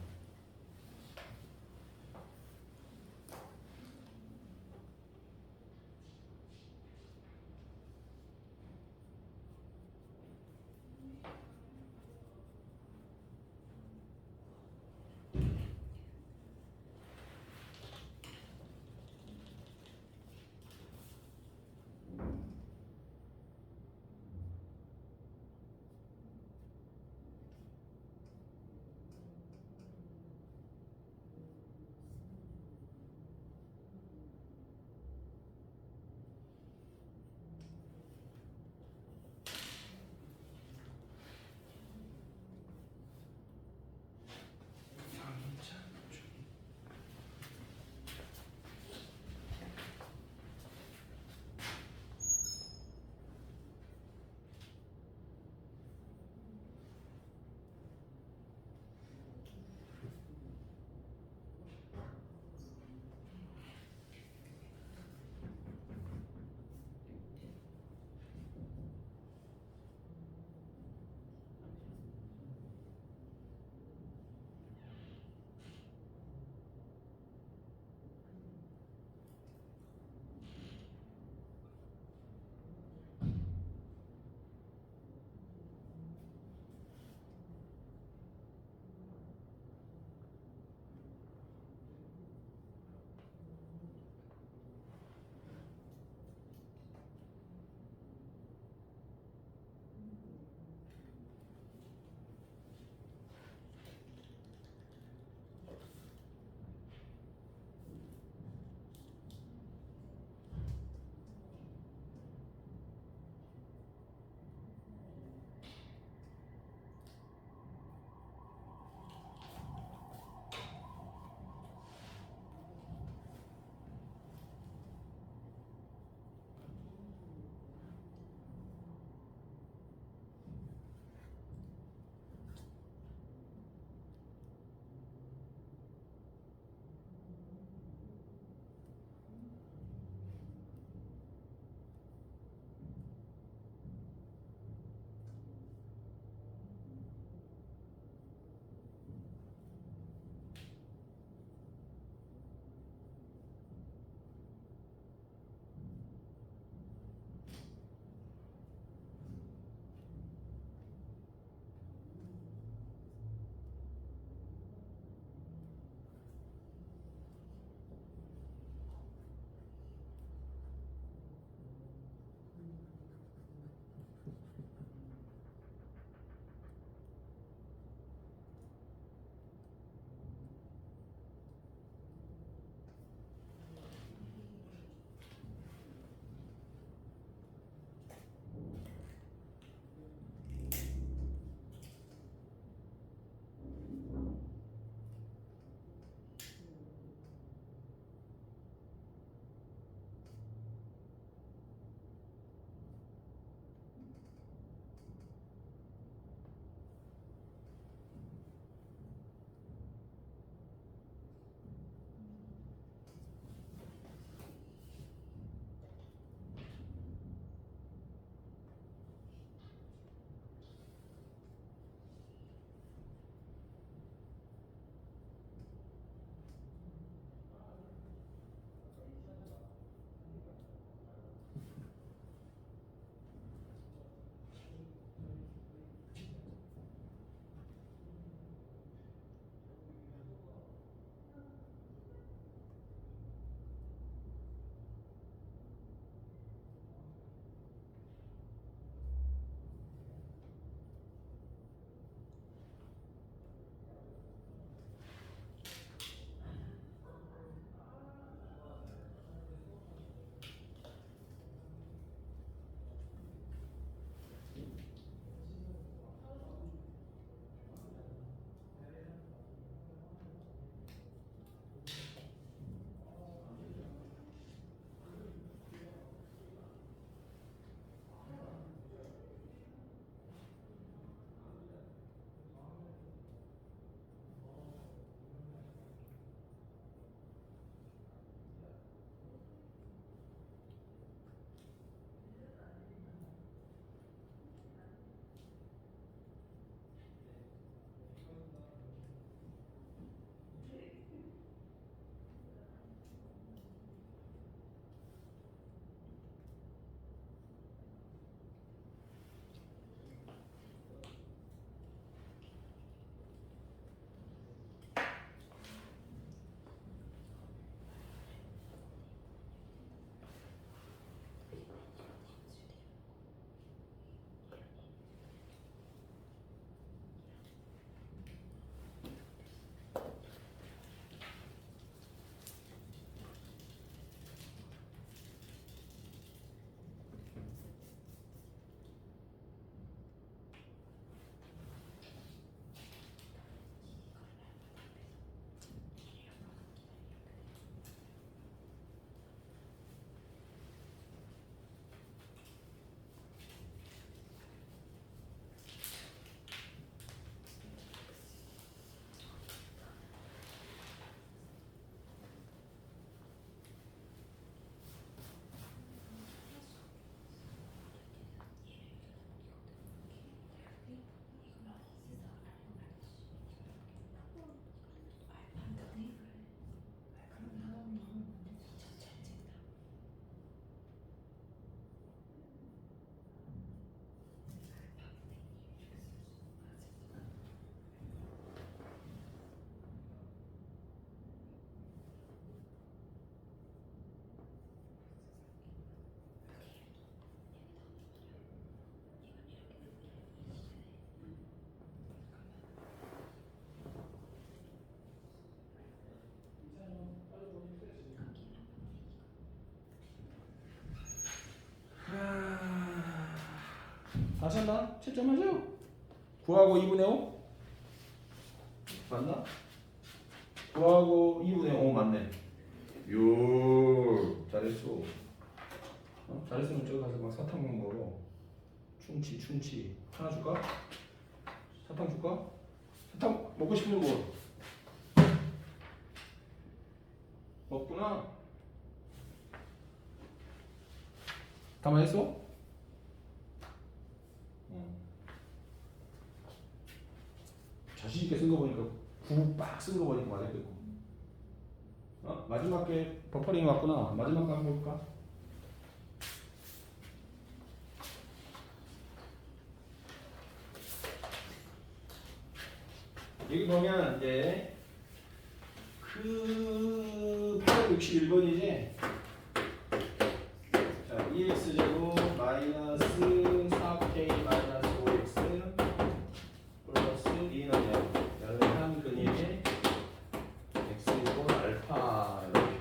맞았나? 채점하죠? 9하고 2분의 5? 맞나? 9하고 2분의 5 맞네. 요 잘했어. 잘했으면 저기 가서 막 사탕 먹어. 충치 하나 줄까? 사탕 줄까? 사탕 먹고 싶은 거 먹구나. 가만히 있어? 자신 있게 쓴 거 보니까 9 빡 쓴 거 보니까 맞았겠고. 마지막 게 버퍼링이 왔구나. 마지막 거 한번 볼까? 여기 보면 이제 그 861번이지. 자, 2x제곱 마이너스 4k 마이너스 5x 플러스 2는 0. 여기 한 근이 x제곱 알파 이렇게.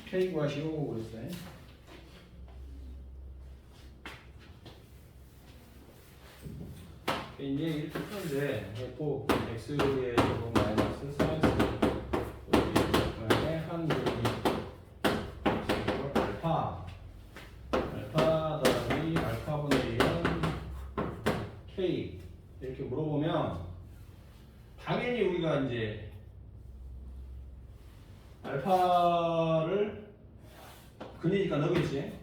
k 구하시오 그랬어요. 이제 이렇게 푸는데 했고 x의 제곱 마이너스 4x 그다음에 한 곱이 x제곱 알파 더하기 알파분의 1은 k 이렇게 물어보면 당연히 우리가 이제 알파를 근이니까 넣겠지.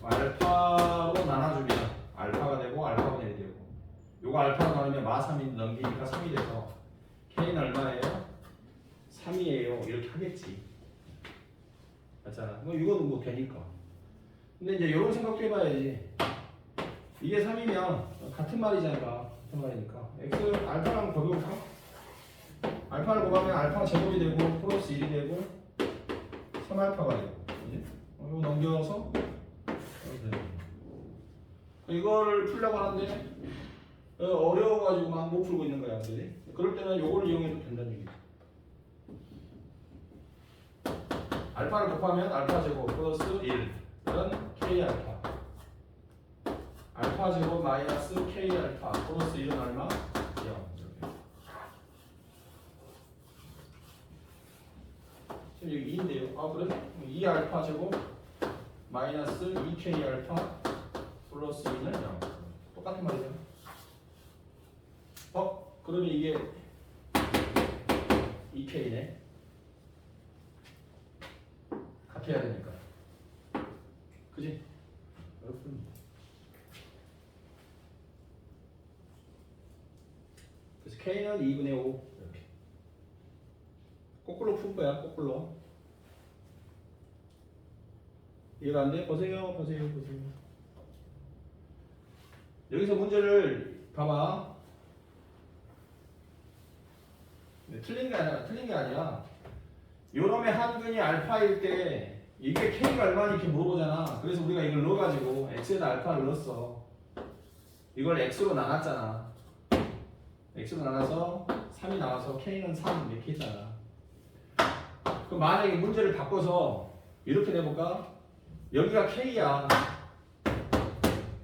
알파로 나눠주면 알파가 되고 알파분의 1이 되고 요거 알파로 나누면 마3이 넘기니까 3이 돼서 k는 얼마예요? 3이에요 이렇게 하겠지. 맞잖아. 뭐 이거는 뭐 되니까. 근데 이제 이런 생각도 해봐야지. 이게 3이면 같은 말이잖아. 같은 말이니까 x 알파랑 곱해볼까? 알파를 곱하면 알파 제곱이 되고 플러스 1이 되고 3알파가 되고 이거 넘겨서 이걸 풀려고 하는데 어려워가지고 막 못 풀고 있는 거야. 그지? 그럴 때는 이걸 이용해도 된다는 얘기죠. 알파를 곱하면 알파 제곱 플러스 1은 k 알파. 알파 제곱 마이너스 k 알파 플러스 1은 얼마? 0. 지금 여기 2인데요. 아 그래? 2 알파 제곱 마이너스 2k 알파 플러스 2는 0. 똑같은 말이죠. 그러면 이게 2k네. 같아야 되니까. 그지? 어렵습니다. 그래서 k는 2분의 5 이렇게. 거꾸로 풀 거야. 거꾸로. 이해가 안 돼? 보세요. 여기서 문제를 봐봐. 틀린 게 아니라 요놈의 한근이 알파일 때 이게 k가 얼마나 이렇게 물어보잖아. 그래서 우리가 이걸 넣어가지고 x에다 알파를 넣었어. 이걸 x로 나눴잖아. x로 나눠서 3이 나와서 k는 3 이렇게 했잖아. 그럼 만약에 문제를 바꿔서 이렇게 내볼까? 여기가 k야.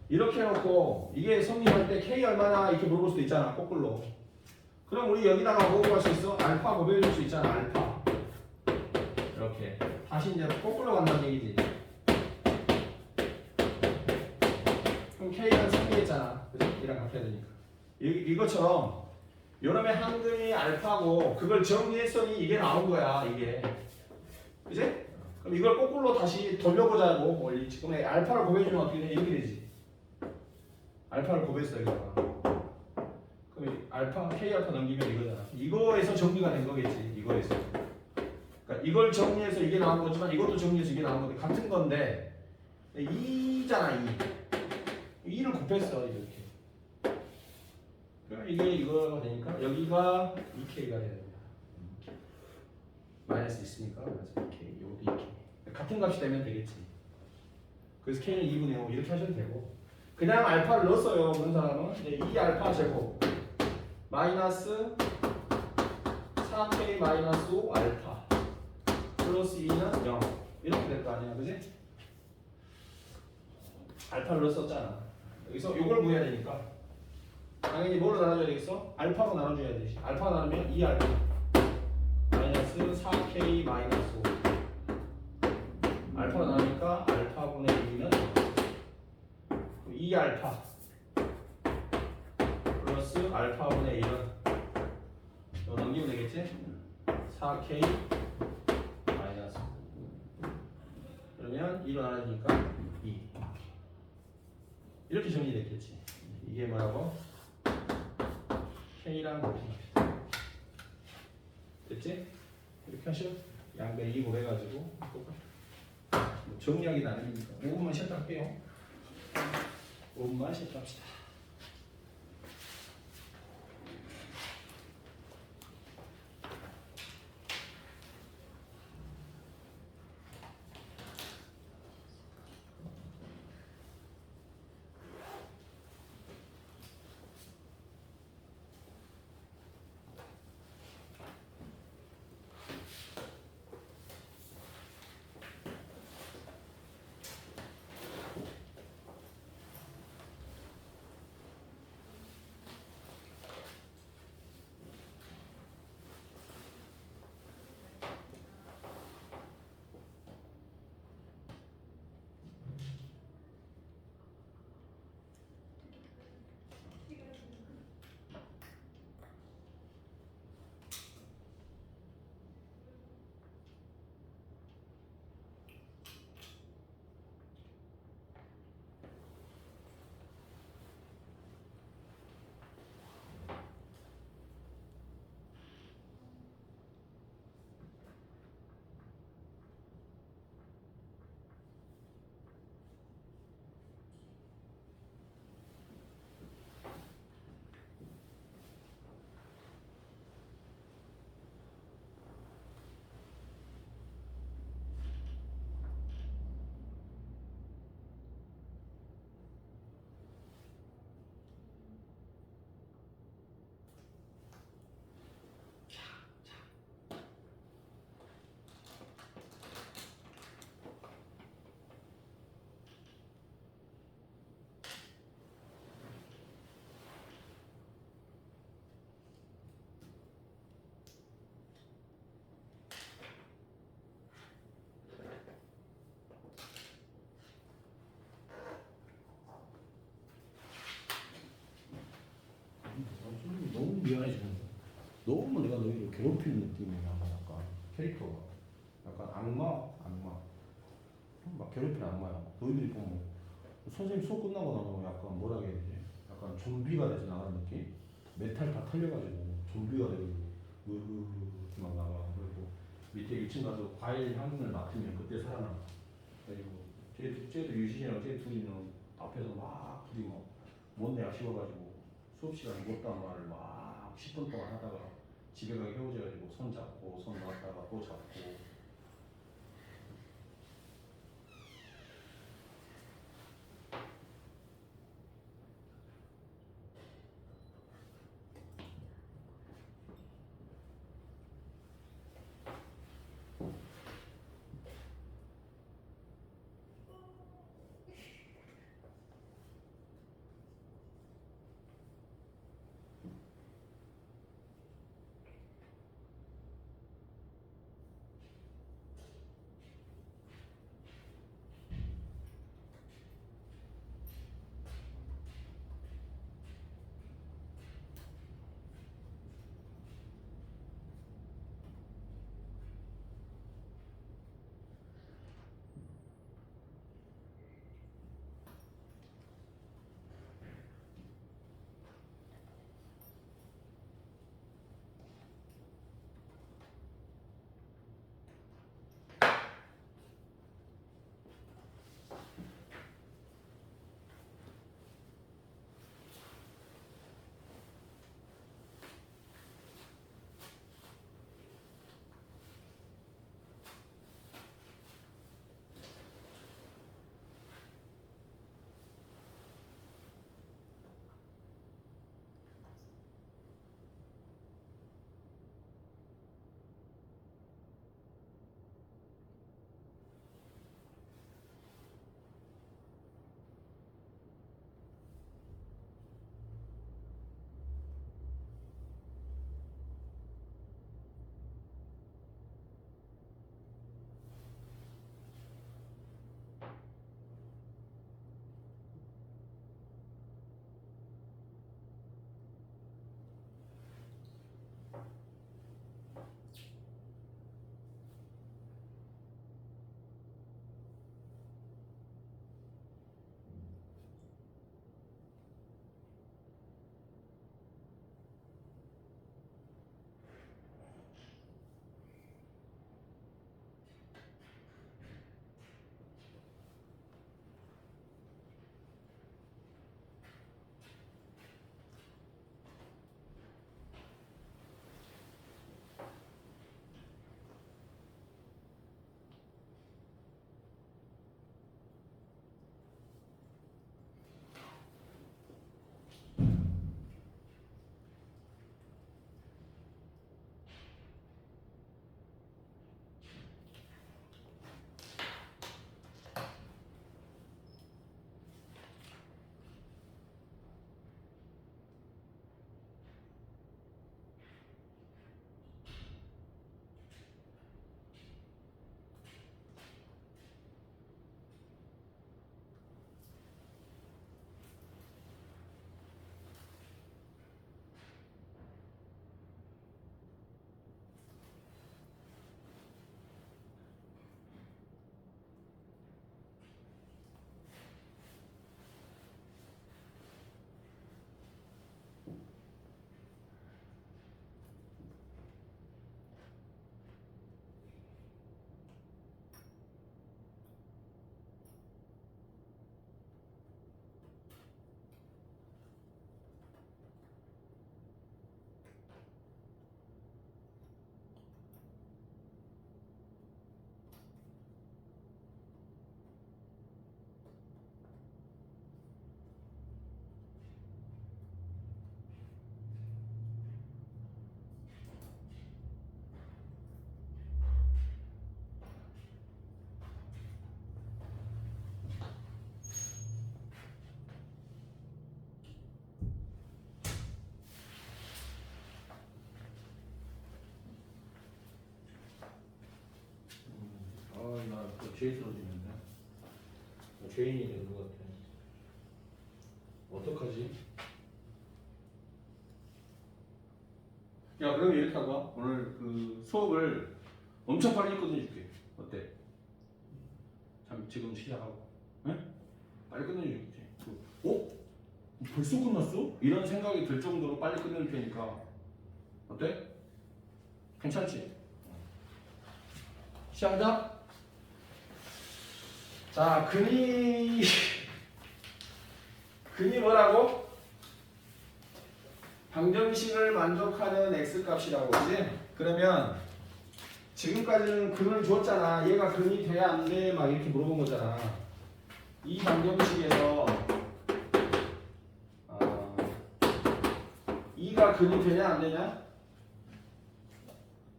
이렇게 해놓고 이게 성립할 때 k 얼마나 이렇게 물어볼 수도 있잖아. 거꾸로. 그럼 우리 여기다가 뭐 구할 수 있어? 알파 곱해줄 수 있잖아. 알파. 이렇게. 다시 이제 거꾸로 간다는 얘기지. 그럼 k는 3이겠잖아. 그지? 이랑 같아야 되니까. 이것처럼 요놈의 한근이 알파고 그걸 정리했더니 이게 나온 거야. 이게. 그지? 그럼 이걸 거꾸로 다시 돌려보자고 원리. 지금 알파를 곱해주면 어떻게 돼? 이렇게 되지. 알파를 곱했어 여기다가. 그럼 알파, k 알파 넘기면 이거잖아. 이거에서 정리가 된 거겠지. 이거에서. 그러니까 이걸 정리해서 이게 나온 거지만 이것도 정리해서 이게 나온 건데 같은 건데 2잖아 2. 2를 곱했어 이렇게. 그럼 이게 이거가 되니까 여기가 2k가 되는 거야. 마이너스 있으니까 마이너스 2k. 요것도 2k. 같은 값이 되면 되겠지. 그래서 k는 2분의 5 이렇게 하셔도 되고. 그냥 알파를 넣었어요. 그런 사람은 2 알파 제곱 마이너스 4K 마이너스 5 알파 플러스 2는 0 이렇게 될 거 아니야, 그지? 알파를 넣었었잖아. 여기서 요걸 구해야 되니까 당연히 뭐로 나눠줘야 되겠어? 알파로 나눠줘야 되지. 알파 나누면 2알파 마이너스 4K 마이너스 5 알파 나누니까 알파분의 2는 2알파 플러스 알파분의 1은 이거 넘기면 되겠지? 4K 마이너스 그러면 2로 나눠지니까 2 이렇게 정리됐겠지. 이게 뭐라고? K랑 높이입니다. 됐지? 이렇게 하셔. 양변 2 곱해가지고 뭐 정리하기는 아니니까 5분만 쉬었다 할게요. 5분만 쉬었다 합시다. 너무 미안해 지금. 너무 내가 너희를 괴롭히는 느낌이야. 약간 캐릭터가 약간 악마 막 괴롭히는 악마야. 너희들이 보면 선생님 수업 끝나고 나면 약간 뭐라 해야 되지? 약간 좀비가 돼서 나가는 느낌? 메탈 다 털려가지고 좀비가 되고 이렇게 막 나가. 그리고 밑에 1층 가서 과일 향을 맡으면 그때 살아나. 그리고 쟤도 유신이랑 쟤 둘이는 앞에서 막 둘이 막 뭔데 약 씹어가지고 수업 시간에 못다한 말을 막 10분 동안 하다가 집에 가기 헤어져가지고 손 잡고 손 놨다가 또 잡고. 죄 쓰러지는데 죄인이 되는 것 같아. 어떡하지? 야, 그럼 이렇게 하고 오늘 그 수업을 엄청 빨리 끝내줄게. 어때? 참 지금 시작하고, 응? 빨리 끝내줄게. 어? 벌써 끝났어? 이런 생각이 들 정도로 빨리 끝낼 테니까 어때? 괜찮지? 시작하자. 자, 근이 뭐라고? 방정식을 만족하는 x값이라고, 그지? 그러면 지금까지는 근을 줬잖아. 얘가 근이 돼 안 돼? 막 이렇게 물어본 거잖아. 이 방정식에서 2가 근이 되냐 안 되냐?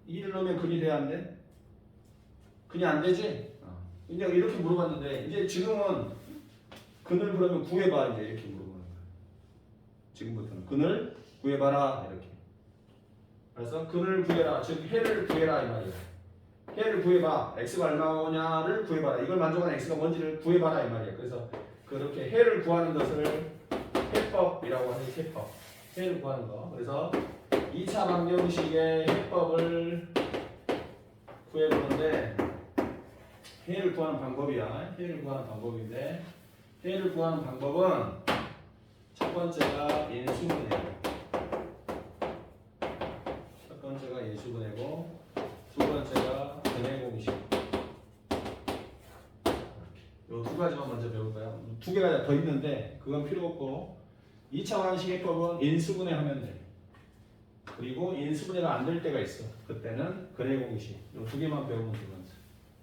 2를 넣으면 근이 돼야 안 돼? 근이 안 되지? 이제 이렇게 물어봤는데 이제 지금은 근을 그러면 구해봐, 이제 이렇게 물어보는 거야. 지금부터는 근을 구해봐라, 이렇게. 그래서 근을 구해라, 즉 해를 구해라 이 말이야. 해를 구해봐. x가 얼마냐를 구해봐라. 이걸 만족하는 x가 뭔지를 구해봐라 이 말이야. 그래서 그렇게 해를 구하는 것을 해법이라고 하는 해법. 해를 구하는 거. 그래서 2차 방정식의 해법을 구해보는데 해를 구하는 방법이야. 해를 구하는 방법인데 해를 구하는 방법은 첫 번째가 인수분해고, 첫 번째가 인수분해고, 두 번째가 근해 공식. 요 두 가지만 먼저 배울까요? 두 개가 더 있는데 그건 필요 없고 2차 방식 해법은 인수분해 하면 돼. 그리고 인수분해가 안 될 때가 있어. 그때는 근해 공식. 요 두 개만 배우면 되면서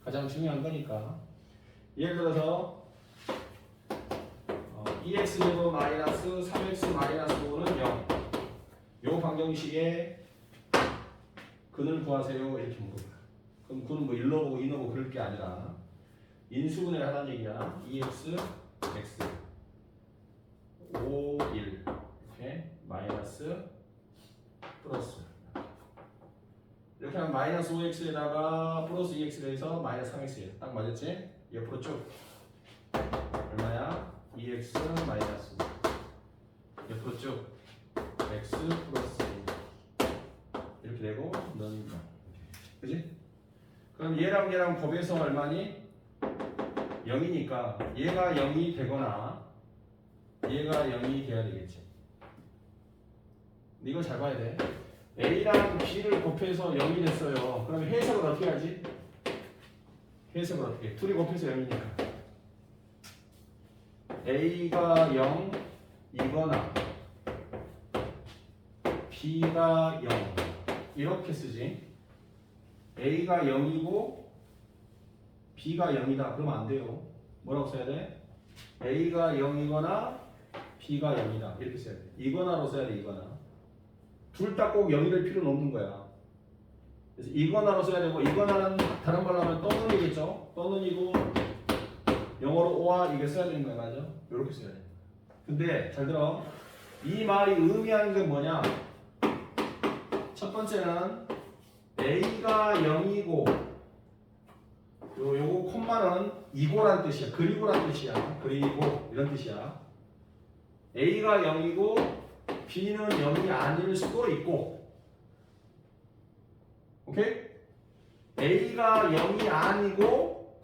가장 중요한 거니까. 예를 들어서 2x 제곱 마이너스 3x 마이너스 5는 0. 요 방정식에 근을 구하세요, 이렇게 물어봐. 그럼 그는 뭐 1로 보고 2로 보고 그럴 게 아니라 인수분해를 하라는 얘기야. 2x x 5 1 이렇게 마이너스 플러스 이렇게 하면 마이너스 5x에다가 플러스 2x를 해서 마이너스 3x에 딱 맞았지? 옆으로 쭉 얼마야? 2x 마이너스 5 옆으로 쭉 x 플러스 2 이렇게 되고 너는 0. 그지? 그럼 얘랑 곱해서 얼마니? 0이니까 얘가 0이 되거나 얘가 0이 돼야 되겠지. 근데 이걸 잘 봐야 돼. A랑 B를 곱해서 0이 됐어요. 그럼 해석을 어떻게 하지? 해석을 어떻게 해? 둘이 곱해서 0이니까 A가 0이거나 B가 0 이렇게 쓰지. A가 0이고 B가 0이다. 그러면 안 돼요. 뭐라고 써야 돼? A가 0이거나 B가 0이다. 이렇게 써야 돼. 이거나로 써야 돼. 이거나. 둘 다 꼭 0이 될 필요는 없는 거야. 그래서 이거나로 써야 되고, 이거나는 다른 말로 하면 떠는이겠죠? 떠는이고 영어로 오와 이게 써야 되는 거야. 맞아? 이렇게 써야 돼. 근데 잘 들어. 이 말이 의미하는 게 뭐냐? 첫 번째는 A가 0이고 요거 콤마는 이고란 뜻이야. 그리고란 뜻이야. 그리고 이런 뜻이야. A가 0이고 B는 0이 아닐 수도 있고, 오케이? A가 0이 아니고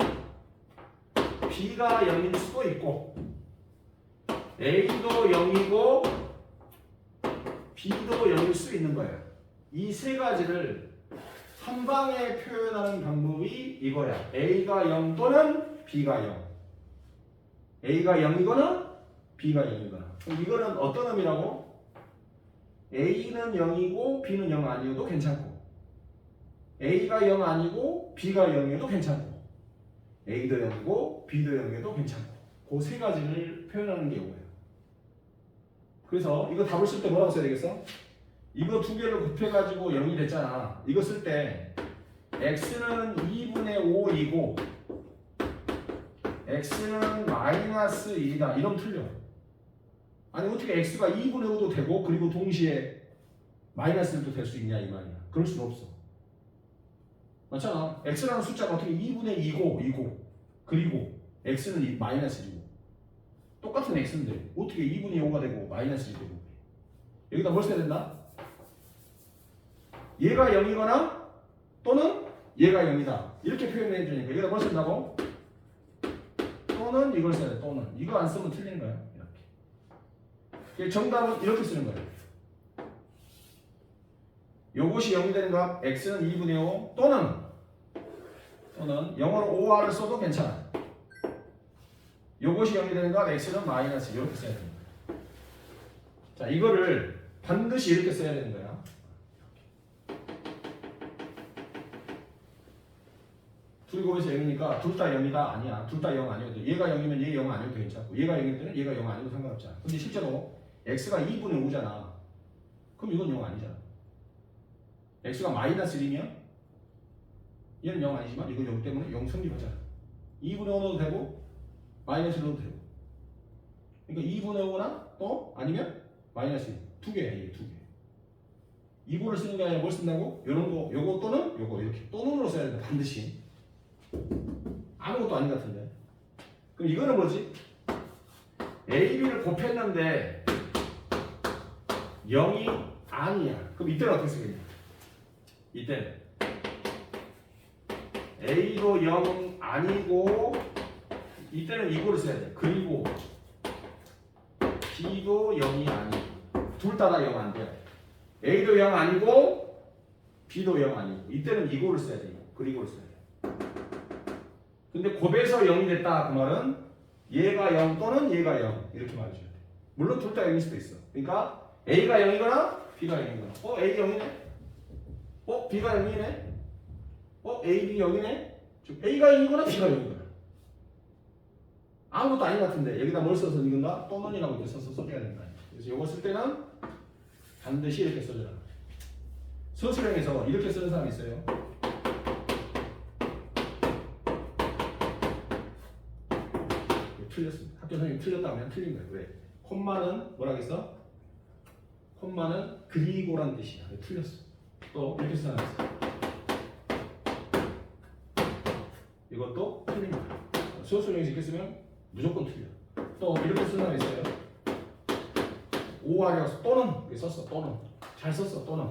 B가 0일 수도 있고, A도 0이고 B도 0일 수 있는 거예요. 이 세 가지를 한 방에 표현하는 방법이 이거야. A가 0 또는 B가 0. A가 0이거나 B가 0이거나. 그럼 이거는 어떤 의미라고? A는 0이고 B는 0 아니어도 괜찮고, A가 0 아니고 B가 0이어도 괜찮고, A도 0이고 B도 0이어도 괜찮고, 그 세 가지를 표현하는 게 이거예요. 그래서 이거 답을 쓸 때 뭐라고 써야 되겠어? 이거 두 개를 곱해가지고 0이 됐잖아. 이거 쓸 때 x는 2분의 5이고 x는 마이너스 1이다. 이러면 틀려. 아니 어떻게 x가 2분의 5도 되고 그리고 동시에 마이너스 1도 될 수 있냐 이 말이야. 그럴 수는 없어. 맞잖아. x라는 숫자가 어떻게 2분의 2고 그리고 x는 마이너스 1이고 똑같은 x인데 어떻게 2분의 5가 되고 마이너스 1이 되고 여기다 뭘 써야 된다? 얘가 0이거나 또는 얘가 0이다 이렇게 표현해 주니까 여기다 뭘 쓴다고? 또는 이걸 써야 돼. 또는 이거 안 쓰면 틀리는 거야. 이렇게 정답은 이렇게 쓰는 거예요. 요것이 0이 되는 값 x는 2분의 5 또는 0으로 5r을 써도 괜찮아. 요것이 0이 되는 값 x는 마이너스 이렇게 써야 됩니다. 자, 이거를 반드시 이렇게 써야 되는 거야. 둘이 곱해서 0이니까 둘 다 0이다? 아니야. 둘 다 0 아니어도 얘가 0이면 얘 0 아니어도 괜찮고 얘가 0이면 얘가 0 아니어도 상관없잖아. 근데 실제로 x가 2분의 5잖아. 그럼 이건 0 아니잖아. x가 마이너스 1이면 얘는 0 아니지만 이거 0 때문에 0 성립하잖아. 2분의 5 넣어도 되고 마이너스 1 넣어도 되고 그러니까 2분의 5나 또 아니면 마이너스 1 두 개야. 이게 두 개. 이거를 쓰는 게 아니라 뭘 쓴다고? 요런 거 요거 또는 요거 이렇게 또는으로 써야 된다. 반드시. 아무것도 아닌 것 같은데. 그럼 이거는 뭐지? A, B를 곱했는데 0이 아니야. 그럼 이때는 어떻게 쓰겠냐? 이때는 A도 0 아니고 이때는 이거를 써야 돼. 그리고 B도 0이 아니고 둘 다 0 안 돼. A도 0 아니고 B도 0 아니고 이때는 이거를 써야 돼. 그리고를 써야 돼. 근데 곱해서 0이 됐다 그 말은 얘가 0 또는 얘가 0 이렇게 말해줘야 돼. 물론 둘 다 0일 수도 있어. 그러니까 A가 0이거나 B가 0이거나 A 0이네? B가 0이네? A, B 0이네? 즉 A가 0이거나 B가 0이거나 아무것도 아닌 것 같은데 여기다 뭘 써서 이건가? 또는이라고 이렇게 써서 써줘야 된다. 그래서 이거 쓸 때는 반드시 이렇게 써줘라. 서술형에서 이렇게 쓰는 사람이 있어요. 틀렸습니다. 학교 선생님이 틀렸다고 하면 틀린 거예요. 왜? 콤마는 뭐라겠어? 콤마는 그리고란 뜻이야. 틀렸어. 또 이렇게 써놨어. 이것도 틀린 거야. 수업수령에서 이렇게 쓰면 무조건 틀려. 또 이렇게 쓰는 사람이 있어요. 오하려서 또는 이렇게 썼어. 또는 잘 썼어. 또는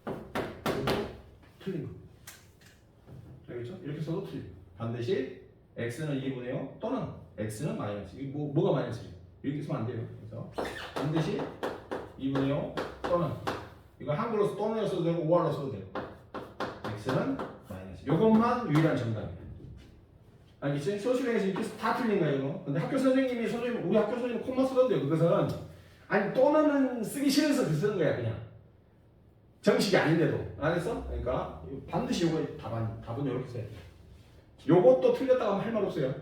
이것도 틀린 거. 알겠죠? 이렇게 써도 틀려. 반드시 x는 2분의 5 또는 x는 마이너스. 이게 뭐가 마이너스지? 이렇게 쓰면 안 돼요. 그래서 반드시 2분의 5 또는 이거 한글로 또는 써도 되고 오할로 써도 되고 x는 마이너스. 요것만 유일한 정답이에요. 알겠지? 소수령에서 이렇게 다 틀린 거예요. 이거. 근데 학교 선생님이 우리 학교 선생님 콤마 쓰던데요. 그것은 아니 또는 쓰기 싫어서 그 쓰는 거야 그냥. 정식이 아닌데도 알겠어? 그러니까 반드시 요거 답은 이렇게 써야 돼. 요것도 틀렸다고 하면 할 말 없어요.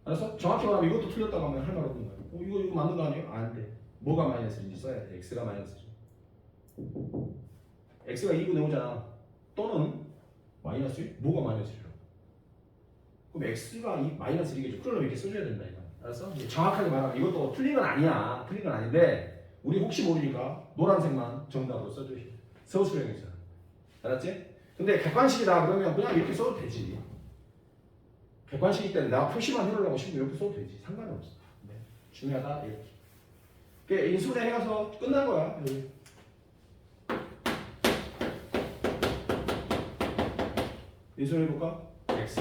알았어? 정확히 말하면 이것도 틀렸다고 하면 할 말 없는 거예요. 이거 맞는 거 아니에요? 안 돼. 뭐가 마이너스인지 써야 돼. x가 마이너스지. x가 2분의 5잖아. 또는 마이너스 1? 뭐가 마이너스 1이라고? 그럼 x가 마이너스 1이겠죠. 그러면 이렇게 써줘야 된다. 이거. 알았어? 정확하게 말하면 이것도 틀린 건 아니야. 틀린 건 아닌데 우리 혹시 모르니까 노란색만 정답으로 써줘야 돼. 서술형이잖아. 알았지? 근데 객관식이다 그러면 그냥 이렇게 써도 되지. 객관식이기 때문에 내가 표시만 해놓으려고 싶으면 이렇게 써도 되지. 상관은 없어. 네. 중요하다 이렇게. 그게 인수분해 해가서 끝난 거야. 여기. 인수분해 해볼까? x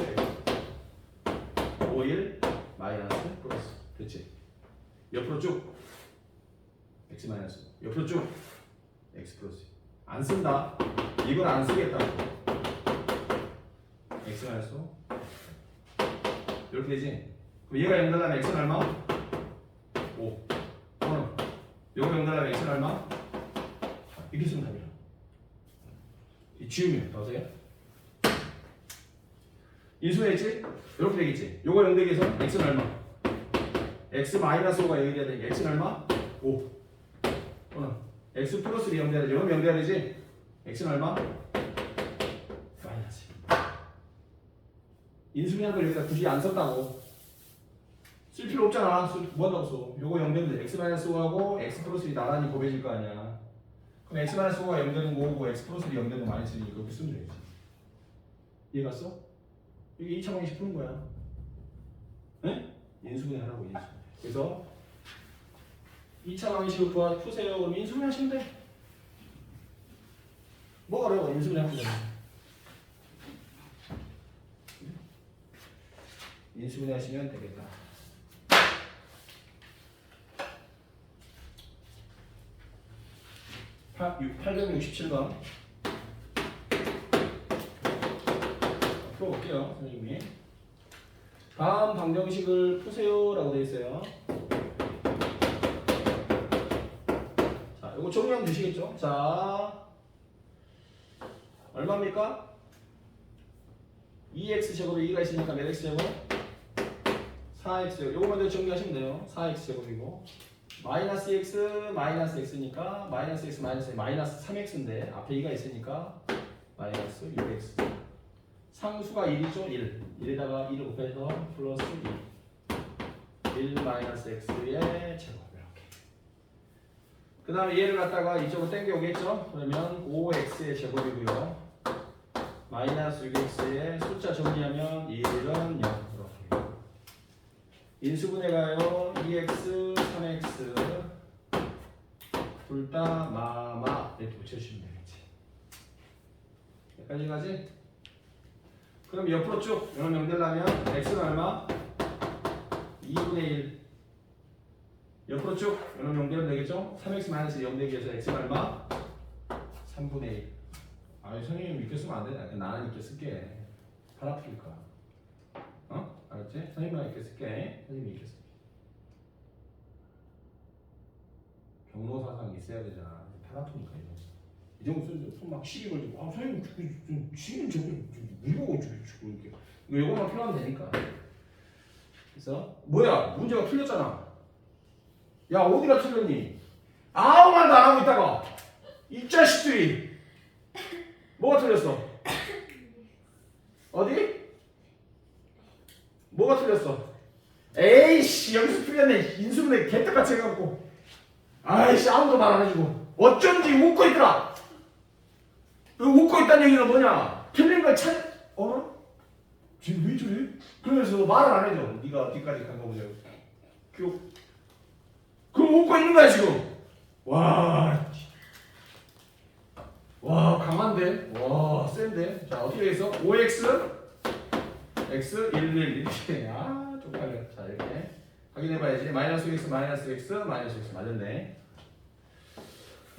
5, 1 마이너스 플러스. 됐지? 옆으로 쭉 x 마이너스. 옆으로 쭉 x 플러스. 안 쓴다. 이걸 안 쓰겠다고. x 마이너스 이렇게 되지? 그럼 얘가 0 달라면 x는 얼마? 5. 요거 0 달라면 x는 얼마? 이렇게 쓰면 답이야. 이 지우면 봐보세요. 인수했지? 이렇게 되겠지? 요거 0 되기 위해서 x는 얼마? x 마이너스 5가 0이 돼야 되니까 x는 얼마? 5. x 플러스 0 돼야 되지? 0 돼야 되지? x는 얼마? 마이너스. 인수분해한 걸 여기다 굳이 안 썼다고. 쓸 필요 없잖아. 뭐 한다고 써. 요거 0 되면 x 마이너스 5하고 x 플러스 1이 나란히 곱해질 거 아니야. 그럼 x 마이너스 5가 0 되는 거 5고 x 플러스 1이 0 되는 거 마이너스 1이니까 이렇게 쓰면 되겠지. 이해갔어? 이게 2차 방정식 푸는 거야. 네? 인수분해 하라고 인수분해. 그래서 2차 방정식을 푸세요. 그럼 인수분해 하시면 돼. 뭐가 어려워? 인수분해 하면 돼. 인수분해 하시면 되겠다. 867번 풀어볼게요. 선생님이 다음 방정식을 푸세요 라고 되어 있어요. 자, 이거 정리하면 되시겠죠? 자, 얼마입니까? 2x 제곱에 2가 있으니까 몇 x 제곱? 4x 제곱. 요거 먼저 정리하시면 돼요. 4x 제곱이고 마이너스 x 마이너스 x니까 마이너스 x 마이너스 마이너스 3x인데 앞에 2가 있으니까 마이너스 6x. 상수가 1이죠. 1에다가 1을 곱해서 플러스 1 마이너스 x의 제곱. 이렇게. 그 다음에 얘를 갖다가 이쪽으로 당겨 오겠죠. 그러면 5x의 제곱이고요. 마이너스 6x의 숫자 정리하면 1은 0. 이렇게. 인수분해가요. 2x, 3x 둘 다 마마 이렇게 붙여주시면 되겠지. 여기까지 가지? 그럼 옆으로 쭉 이런 명되려면 x는 얼마? 2분의 1. 옆으로 쭉 이런 명되면 되겠죠? 3x 마이너스 0 되기 위해서 x는 얼마? 3분의 1. 아니 선생님 이렇게 쓰면 안 돼. 나는 이렇게 쓸게. 팔 아프니까. 어? 알았지? 선생님만 이렇게 쓸게. 선생님이 이렇게 쓸게. 경로사상 있어야 되잖아. 팔 아프니까 이거. 이 정도 쓰면 손막 시비 걸리고 아 선생님 좀 지금 좀 무거워 주고 이렇게. 이거 요거만 필요하면 되니까. 그래서 뭐야 문제가 틀렸잖아. 야 어디가 틀렸니? 아무 말도 안 하고 있다가 이 자식들이 뭐가 틀렸어? 어디? 뭐가 틀렸어? 에이씨 여기서 틀렸네. 인수분해 개떡같이 해갖고 아이씨 아무도 말 안 해주고 어쩐지 웃고 있더라. 웃고 있다는 얘기가 뭐냐? 틀린 걸 어? 지금 왜 저래? 그러면서 말을 안 해줘. 네가 어디까지 간 거 보자. 그럼 웃고 있는 거야 지금. 와 강한데? 와 센데? 자 어떻게 해서 5x x 1 이렇게 쪽팔려. 자 이렇게 확인해봐야지. 마이너스 x 마이너스 x 마이너스 x 맞았네.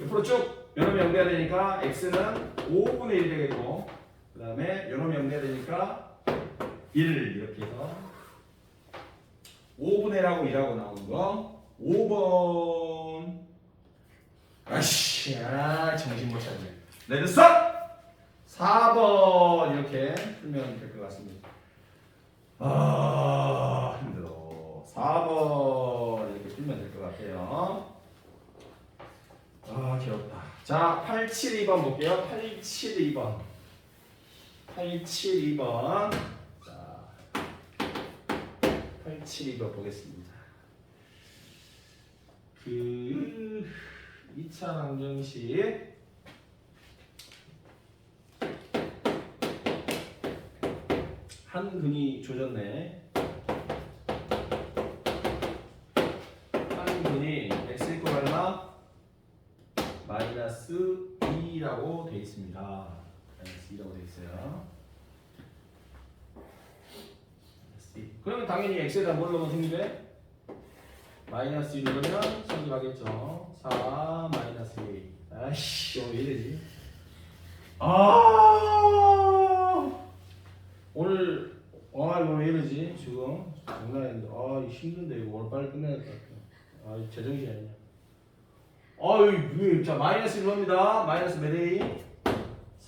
옆으로 쭉 요놈이 연대가 되니까 x는 5분의 1 되겠고 그 다음에 요놈이 연대가 되니까 1 이렇게 해서 5분의 1하고 1하고 나오는 거 5번. 아씨 정신 못 차리네. 내렸어! 4번 이렇게 풀면 될 것 같습니다. 힘들어. 4번 이렇게 풀면 될 것 같아요. 귀엽다. 자, 872번 볼게요. 872번. 872번. 자, 872번 보겠습니다. 2차 방정식 한 근이 조졌네. 한 근이 x 이퀄 얼마? 마이너스 2라고 되어 있습니다. 마이너스 2라고 되어 있어요. 그러면 당연히 x에다 뭘 넣으면 생기대? 마이너스 1 넣으면 성립하겠죠. 4 마이너스 2. 아이씨 왜 이러지? 오늘 이거 왜 이러지? 지금 장난인데 힘든데 이거 오늘 빨리 끝내야 될 것 같아. 제정신이 아니야. 자 마이너스 1 넣습니다. 마이너스 몇 a?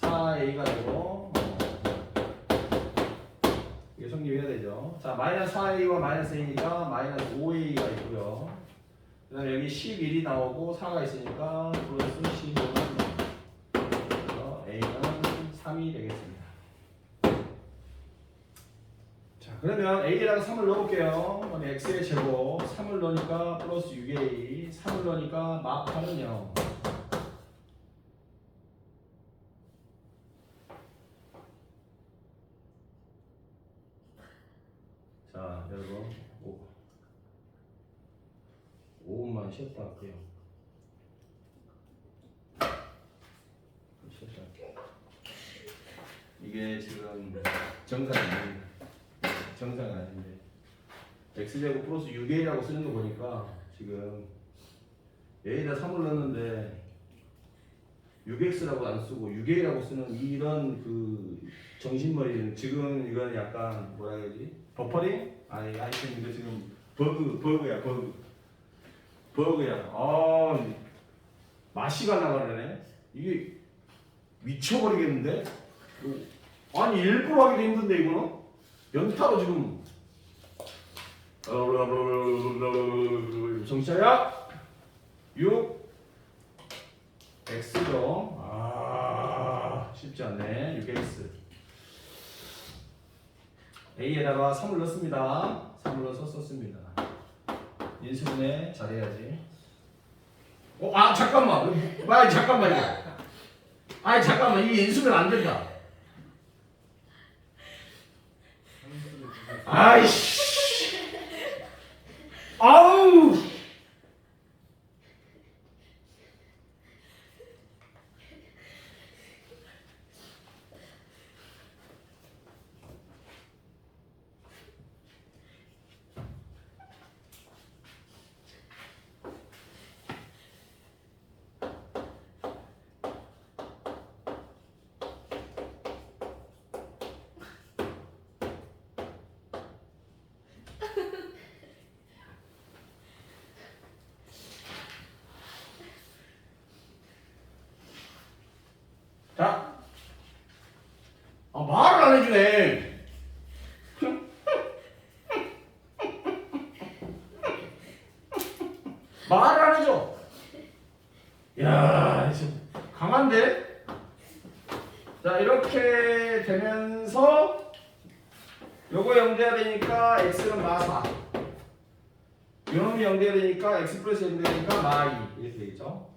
4a가 되고 이게 성립해야 되죠. 자 마이너스 4a와 마이너스 a니까 마이너스 5a가 있고요. 그 다음에 여기 11이 나오고 4가 있으니까 플러스 11은 그래서 a는 3이 되겠습니다. 자 그러면 a에다가 3을 넣어볼게요. 그럼 x의 제곱 3을 넣으니까 플러스 6a 3을 넣으니까 막 8은 0. 여러분 5분만 쉬었다 할게요. 쉬었다 할게요. 이게 지금 정상이 아닙니다. 정상이 아닌데 x제곱 플러스 6a라고 쓰는 거 보니까 지금 a에다 3을 넣었는데 6x라고 안 쓰고 6a라고 쓰는 이런 그 정신머리는 지금 이건 약간 뭐라 해야지? 버퍼링? 아니 하여튼 이거 지금 버그야 버그야. 아 맛이 가려고 그러네. 이게 미쳐버리겠는데? 아니 일부러 하기도 힘든데 이거는? 연타로 지금 정차야 6 x죠. 아 쉽지 않네. 6x a에다가 3을 넣습니다. 3을 넣어서 썼습니다. 인수분해 잘해야지. 아 잠깐만. 아이 잠깐만 이거. 아이 잠깐만 이 인수분 안 된다. 아이씨. 아우. 자, 말을 안 해주네. 말을 안 해줘. 야, 강한데? 자, 이렇게 되면서 요거 0돼야 되니까 x는 마4. 요놈이 0돼야 되니까 x 플러스 0 되니까 마2 이렇게 되겠죠.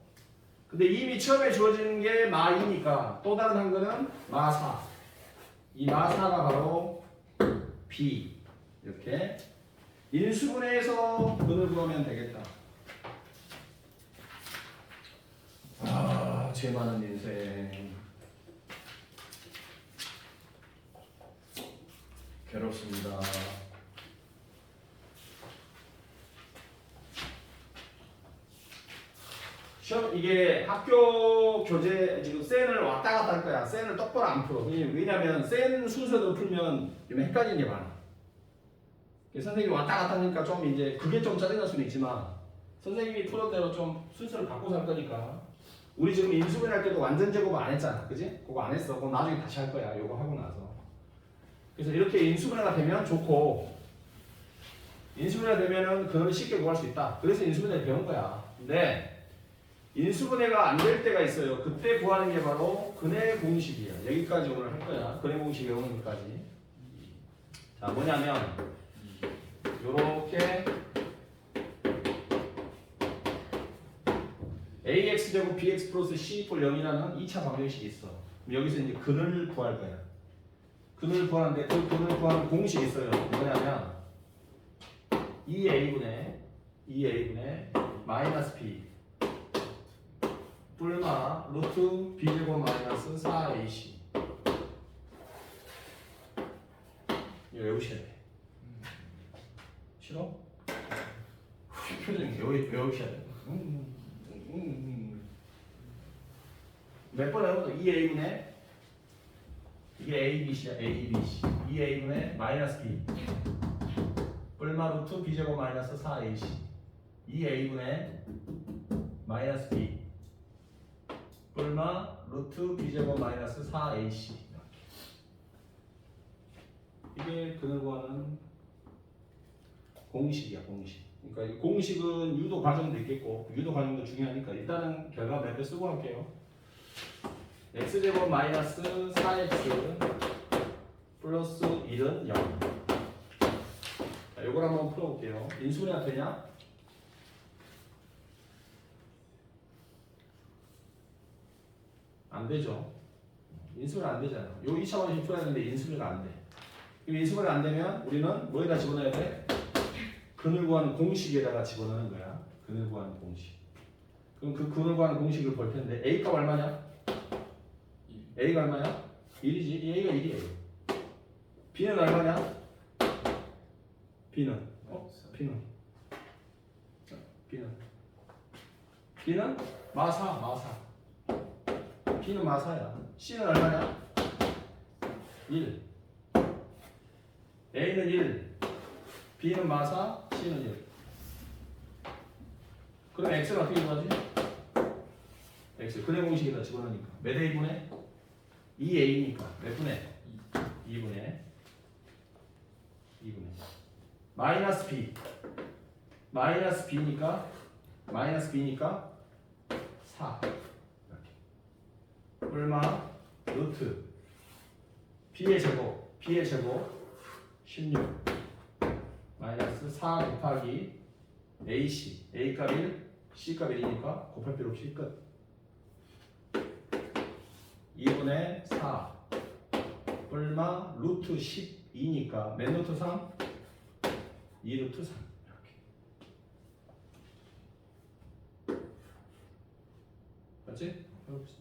근데 이미 처음에 주어지는 게 마2니까 또 다른 한거는 마4. 이 마4가 바로 b. 이렇게 인수분해해서 근을 구하면 되겠다. 아, 죄 많은 인생. 괴롭습니다. 시험 이게 학교 교재 지금 센을 왔다 갔다 할 거야. 센을 똑바로 안 풀어. 왜냐면 센 순서대로 풀면 좀 헷갈리는 게 많아. 선생님이 왔다 갔다 하니까 좀 이제 그게 좀 짜증날 수는 있지만 선생님이 풀은 대로 좀 순서를 바꿔서 할 거니까. 우리 지금 인수분해 할 때도 완전 제곱 안 했잖아. 그지? 그거 안 했어. 그럼 나중에 다시 할 거야. 요거 하고 나서. 그래서 이렇게 인수분해가 되면 좋고 인수분해가 되면은 그걸 쉽게 구할 수 있다. 그래서 인수분해를 배운 거야. 근데 인수분해가 안 될 때가 있어요. 그때 구하는 게 바로 근해 공식이야. 여기까지 오늘 할 거야. 근해 공식 외우는 것까지. 자, 뭐냐면 요렇게 ax제곱 bx 플러스 c 이퀄 0이라는 2차 방정식이 있어. 그럼 여기서 이제 근을 구할 거야. 근을 구하는데 그 근을 구하는 공식이 있어요. 뭐냐면 2a분의 마이너스 b 뿔마 루트 b제곱 마이너스 4ac. 이거 외우셔야 돼. 싫어? 표정이 외우셔야 돼. 몇 번 해보자. 2a분의 이게 abc야. abc 2a분의 마이너스 b 뿔마 루트 b제곱 마이너스 4ac 2a분의 마이너스 b 뿔마 루트 b제곱 마이너스 4ac. 이게 근을 구하는 공식이야. 공식. 그러니까 이 공식은 유도 과정도 있겠고 유도 과정도 중요하니까 일단은 결과 몇 개 쓰고 할게요. x제곱 마이너스 4x 플러스 1은 0. 자, 요걸 한번 풀어볼게요. 인수분해가 되냐? 안 되죠. 인수분해 안 되잖아. 요 2차 방식 풀어야 되는데 인수분해가 안 돼. 인수분해 안 되면 우리는 뭐에다 집어넣어야 돼? 근을 구하는 공식에다가 집어넣는 거야. 근을 구하는 공식. 그럼 그 근을 구하는 공식을 볼 텐데 A값 얼마냐? A가 얼마냐? 1이지. A가 1이에요. B는 얼마냐? B는 B는 마사. B는 마사야. C는 얼마냐? 1. A는 1. B는 마사, C는 1. 그럼 X는 어떻게 구하지? X 근의 공식에다 집어넣으니까 몇 A분의? 2A니까 몇 분의? 2분의 마이너스 B 마이너스 B니까 4 이렇게 얼마? 루트 B의 제곱 16 마이너스 4 곱하기 AC A값 1 C값 1이니까 곱할 필요 없이 끝 2분의 4 얼마? 루트 12니까 몇 루트 3? 2루트 3 이렇게 맞지? 해봅시다.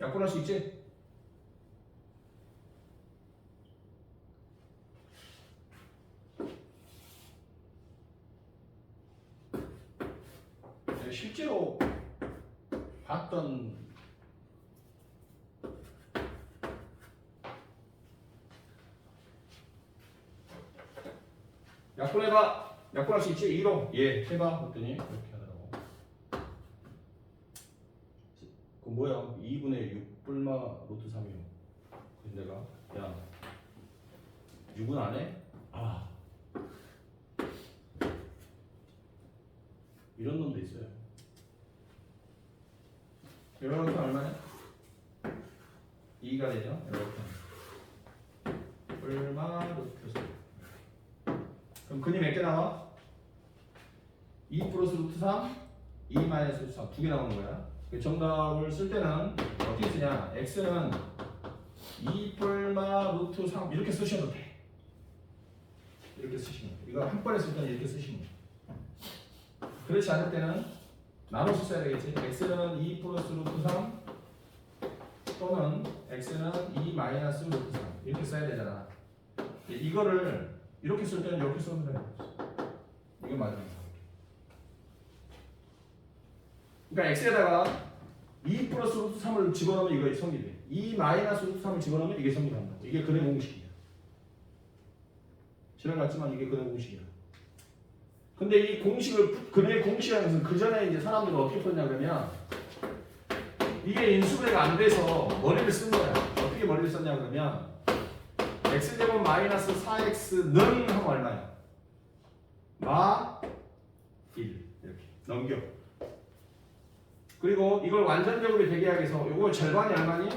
약분할 수 있지? 실제로 봤던 약분해봐. 약분할 수 있지? 2로 예 해봐 그랬더니 이렇게 하더라고. 그 뭐야 2분의 6 뿔마 루트 3이요. 그래서 내가 야 6은 안 해? 아 이런 놈도 있어요. 이렇게 얼마냐? 2가 되죠? 이렇게 뿔마 루트 3. 그럼 근이 몇 개 나와? 2 플러스 루트 3, 2 마이너스 루트 3 두 개 나오는 거야. 정답을 쓸 때는 어떻게 쓰냐? x는 2 뿔마 루트 3 이렇게 쓰셔도 돼. 이렇게 쓰시면 돼. 이거 한 번에 쓸 때는 이렇게 쓰시면 돼. 그렇지 않을 때는 나눠서 써야 되겠지. x는 2 플러스 루트 3 또는 x는 2 마이너스 루트 3 이렇게 써야 되잖아. 이거를 이렇게 쓸 때는 이렇게 쓰면 돼. 이게 맞아요. 그러니까 x에다가 2 플러스 루트 3을 집어넣으면 이거 성립돼. 2 마이너스 루트 3을 집어넣으면 이게 성립한다. 이게 근의 공식이야. 지나갔지만 이게 근의 공식이야. 근데 이 공식을 근의 공식이라는 것은 그 전에 이제 사람들은 어떻게 풀었냐 그러면 이게 인수분해가 안 돼서 머리를 쓴 거야. 어떻게 머리를 썼냐 그러면 x제곱 마이너스 4x는 하면 얼마야? 마 1 이렇게 넘겨. 그리고 이걸 완전적으로 되게 하기 위해서 이거 절반이 얼마니?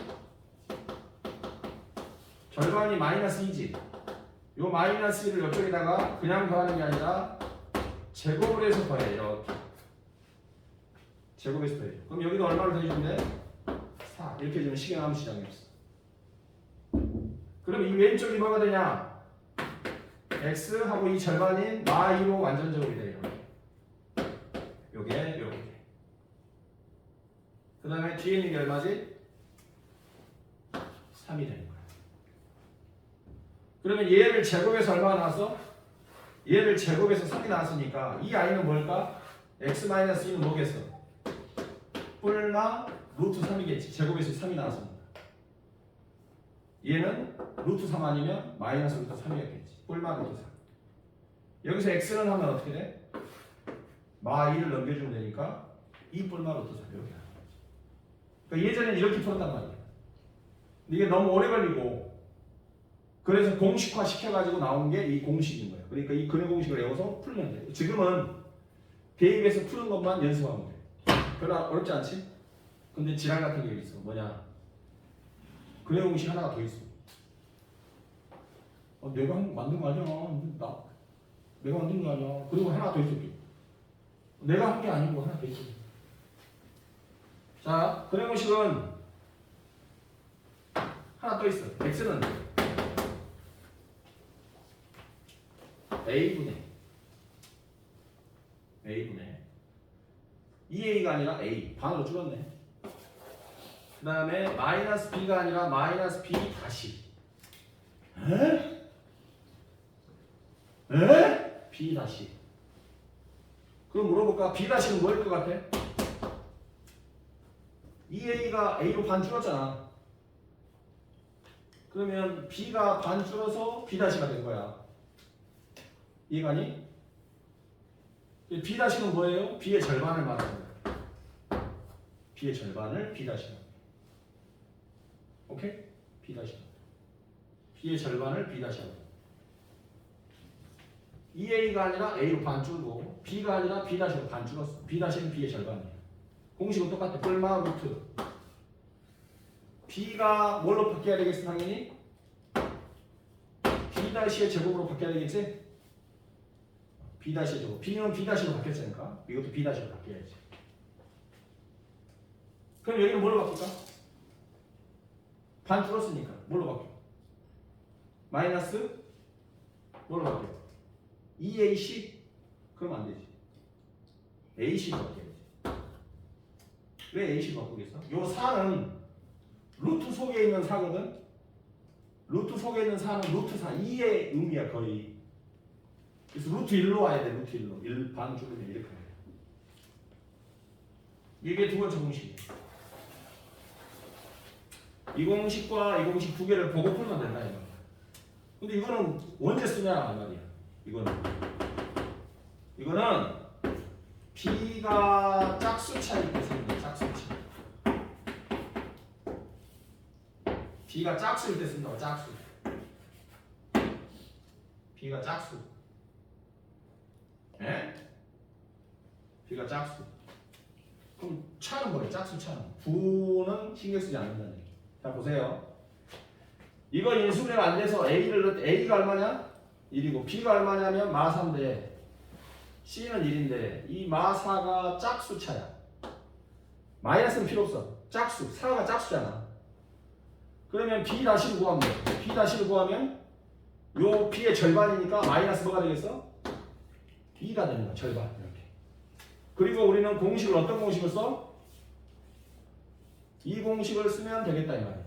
절반이 마이너스 2지. 요 마이너스 1을 이쪽에다가 그냥 더하는 게 아니라 제곱을 해서 더해. 이렇게 제곱해서 더해. 그럼 여기도 얼마를 더해주면 돼? 4 이렇게 해주면 식에 남은 시장이 없어. 그럼 이 왼쪽이 뭐가 되냐? x하고 이 절반인 마2로 완전적으로 돼요. 요게 그 다음에 뒤에 있는 게 얼마지? 3이 되는 거야. 그러면 얘를 제곱해서 얼마가 나왔어? 얘를 제곱해서 3이 나왔으니까 이 아이는 뭘까? x-2는 뭐겠어? 뿔마 루트 3이겠지. 제곱해서 3이 나왔습니다. 얘는 루트 3 아니면 마이너스 루트 3이었겠지. 뿔마 루트 3. 여기서 x는 하면 어떻게 돼? 마 2를 넘겨주면 되니까 2 뿔마 루트 3 이렇게 하는 거지. 그러니까 예전에는 이렇게 풀었단 말이야. 근데 이게 너무 오래 걸리고 그래서 공식화 시켜가지고 나온 게 이 공식인 거야. 그러니까 이 근의 공식을 외워서 풀면 돼. 지금은 대입해서 푸는 것만 연습하면 돼. 별로 어렵지 않지? 근데 지랄 같은 게 있어. 뭐냐? 근의 공식 하나가 더 있어. 내가 만든 거 아니야. 내가 만든 거 아니야. 그리고 하나 더 있어. 내가 한 게 아니고 하나 더 있어. 자, 근의 공식은 하나 더 있어. x는 A분의 2A가 아니라 A 반으로 줄었네. 그 다음에 마이너스 B가 아니라 마이너스 B 다시 B 다시. 그럼 물어볼까? B 다시는 뭐일 것 같아? 2A가 A로 반 줄었잖아. 그러면 B가 반 줄어서 B 다시가 된 거야. 이해가니? B 다시는 뭐예요? B의 절반을 말하는 거야. B의 절반을 B 다시가. 오케이? B 다시가. B의 절반을 B 다시가. 2A가 아니라 A로 반 줄고 B가 아니라 B 다시로 반 줄었어. B 다시는 B의 절반이야. 공식은 똑같아. 뿔마 루트. B가 뭘로 바뀌어야 되겠어 당연히? B 다시의 제곱으로 바뀌어야 되겠지? B 다시의 제곱. B는 B 다시로 바뀌었으니까 이것도 B 다시로 바뀌어야지. 그럼 여기는 뭘로 바뀔까? 반 줄었으니까 뭘로 바뀌어? 마이너스 뭘로 바뀌어? 2AC? 그럼 안 되지. AC로 바뀌어야지. 왜 AC로 바꾸겠어? 요 4는 루트 속에 있는 4거든? 루트 속에 있는 4는 루트 4, 2의 의미야 거의. 그래서 루트 1로 와야 돼. 루트 1로. 1 반 줄이면 이렇게 와야 돼. 이게 두 번째 공식이야. 이 공식과 이 공식 두 개를 보고 풀면 된다 이 말이야. 근데 이거는 언제 쓰냐 이 말이야. 이거는 B가 짝수차일 때 씁니다. 짝수차. B가 짝수일 때 쓴다고. 짝수. B가 짝수. 예? B가 짝수. 그럼 차는 뭐예요? 짝수 차는. 부는 신경 쓰지 않는다는 얘기. 자 보세요. 이거 인수분해가 안 돼서 A가 얼마냐? 1이고 B가 얼마냐면 마3인데 C는 1인데 이 마4가 짝수차야. 마이너스는 필요 없어. 짝수. 4가 짝수잖아. 그러면 B 다시를 구하면 돼. B 다시를 구하면 요 B의 절반이니까 마이너스 뭐가 되겠어? 2가 되는 거야. 절반. 이렇게. 그리고 우리는 공식을 어떤 공식을 써? 이 공식을 쓰면 되겠다 이 말이야.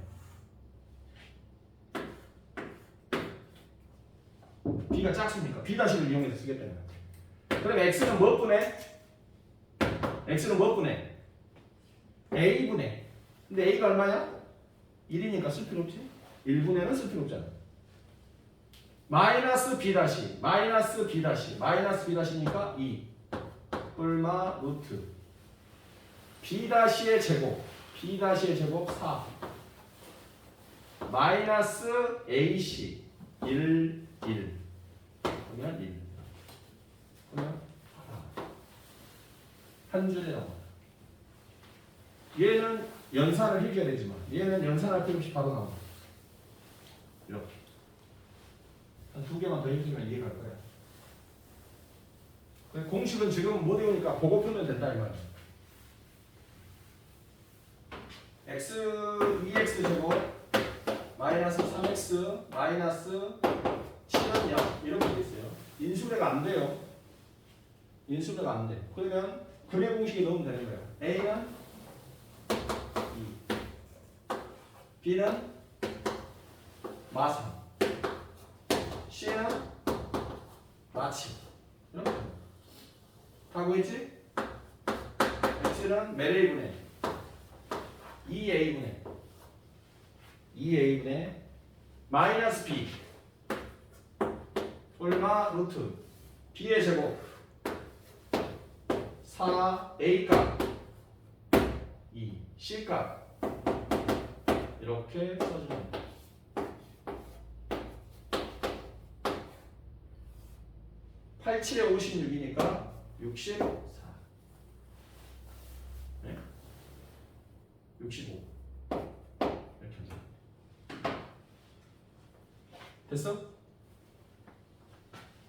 B가 짝수니까 B 다시를 이용해서 쓰겠다 이 말이야. 그럼 X는 무엇분해? X는 무엇분해? A분해. 근데 A가 얼마냐? 1이니까 쓸 필요 없지. 1분해는 쓸 필요 없잖아. 마이너스 B 다시, 마이너스 B 다시, 마이너스 B 다시니까 2 뿔마 루트 B 다시의 제곱, B 다시의 제곱 4 마이너스 AC 1 그러면 1 그러면 한 줄에 나와. 얘는 연산을 해줘야 되지만 얘는 연산할 필요 없이 바로 나와. 이렇게 한 두 개만 더 해주면 이해갈 거야. 공식은 지금 못 외우니까 보고 풀면 된다 이 말이야. x 2x 제곱 마이너스 3x 마이너스 7은 0 이렇게 돼 있어요. 인수분해가 안 돼요. 인수분해가 안 돼. 그러면 근해 공식에 넣으면 되는 거예요. a는 2 b는 마3 C는 마7 이렇게 하고 있지? X는 몇 A분의 2A분의 마이너스 B 얼마 루트 B의 제곱 4A값 2 C값 이렇게 써주면 됩니다. 87에 56이니까 64 네? 65 이렇게 합니다. 됐어?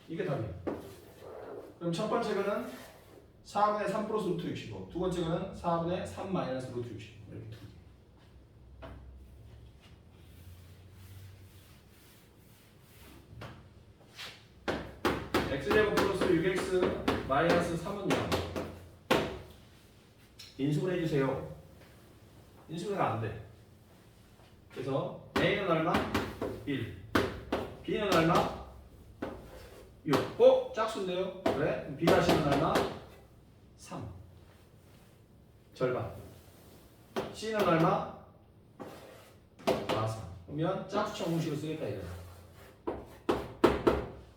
이게 답이야. 그럼 첫 번째 거는 4분의 3 플러스 루트 65 두 번째 거는 4분의 3 마이너스 루트 65 이렇게 두 개. x제곱 플러스 6x 마이너스 3은 0. 인수분 해주세요. 인수분해가 안 돼. 그래서 a는 얼마? 1. b는 얼마? 6. 짝수인데요? 그래? b 다시는 얼마? 3. 절반. c는 얼마? 4. 그러면 짝수차 공식을 쓰겠다 이거야.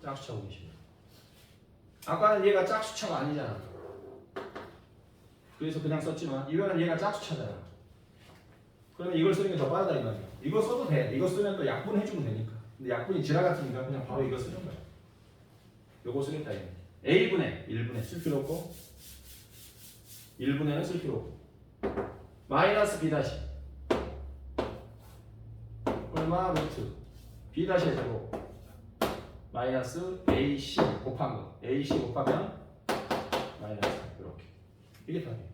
짝수차 공식. 아까는 얘가 짝수차가 아니잖아. 그래서 그냥 썼지만 이거는 얘가 짝수차잖아. 그러면 이걸 쓰는 게 더 빠르다 이 말이야. 이거 써도 돼. 이거 쓰면 또 약분 해주면 되니까. 근데 약분이 지나갔으니까 그냥 바로 이거 쓰는 거야. 요거 쓰겠다 이거. a분의 1분의 쓸 필요 없고 1분의는 쓸 필요 없고 마이너스 b 다시 얼마 루트 b 다시의 제곱 마이너스 ac 곱한 거 ac 곱하면 마이너스 이렇게 이게 답이에요.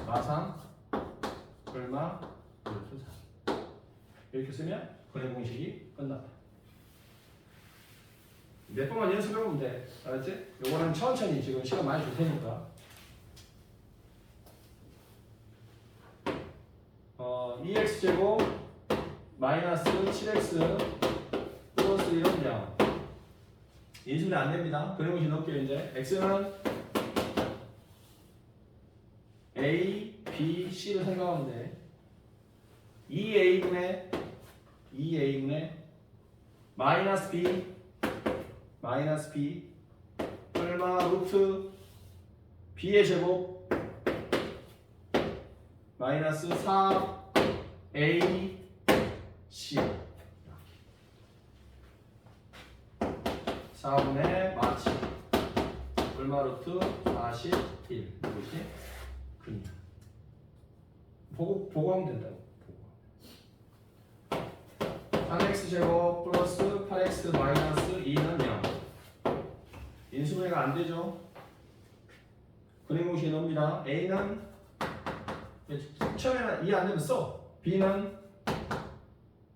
마상 얼마 루트 4 이렇게 쓰면 근해 공식이 끝났다. 몇 번만 연습해보면 돼. 알았지? 요거는 천천히 지금 시간 많이 줄 테니까. 2x제곱 마이너스 7x 플러스 1은 0. 인수분해 안 됩니다. 근해 공식 넣을게요 이제. x는 a, b, c를 생각하면 돼. 2a분의 마이너스 b 얼마 루트 b의 제곱 마이너스 4a c 4분의 마치 얼마 루트 41 이렇게 그립니다. 보고 하면 된다고. 3x제곱 플러스 8x 마이너스 2는 0. 인수분해가 안 되죠. 근해 공식에 넣습니다. a는 처음에는 이해 안 되면 써. b는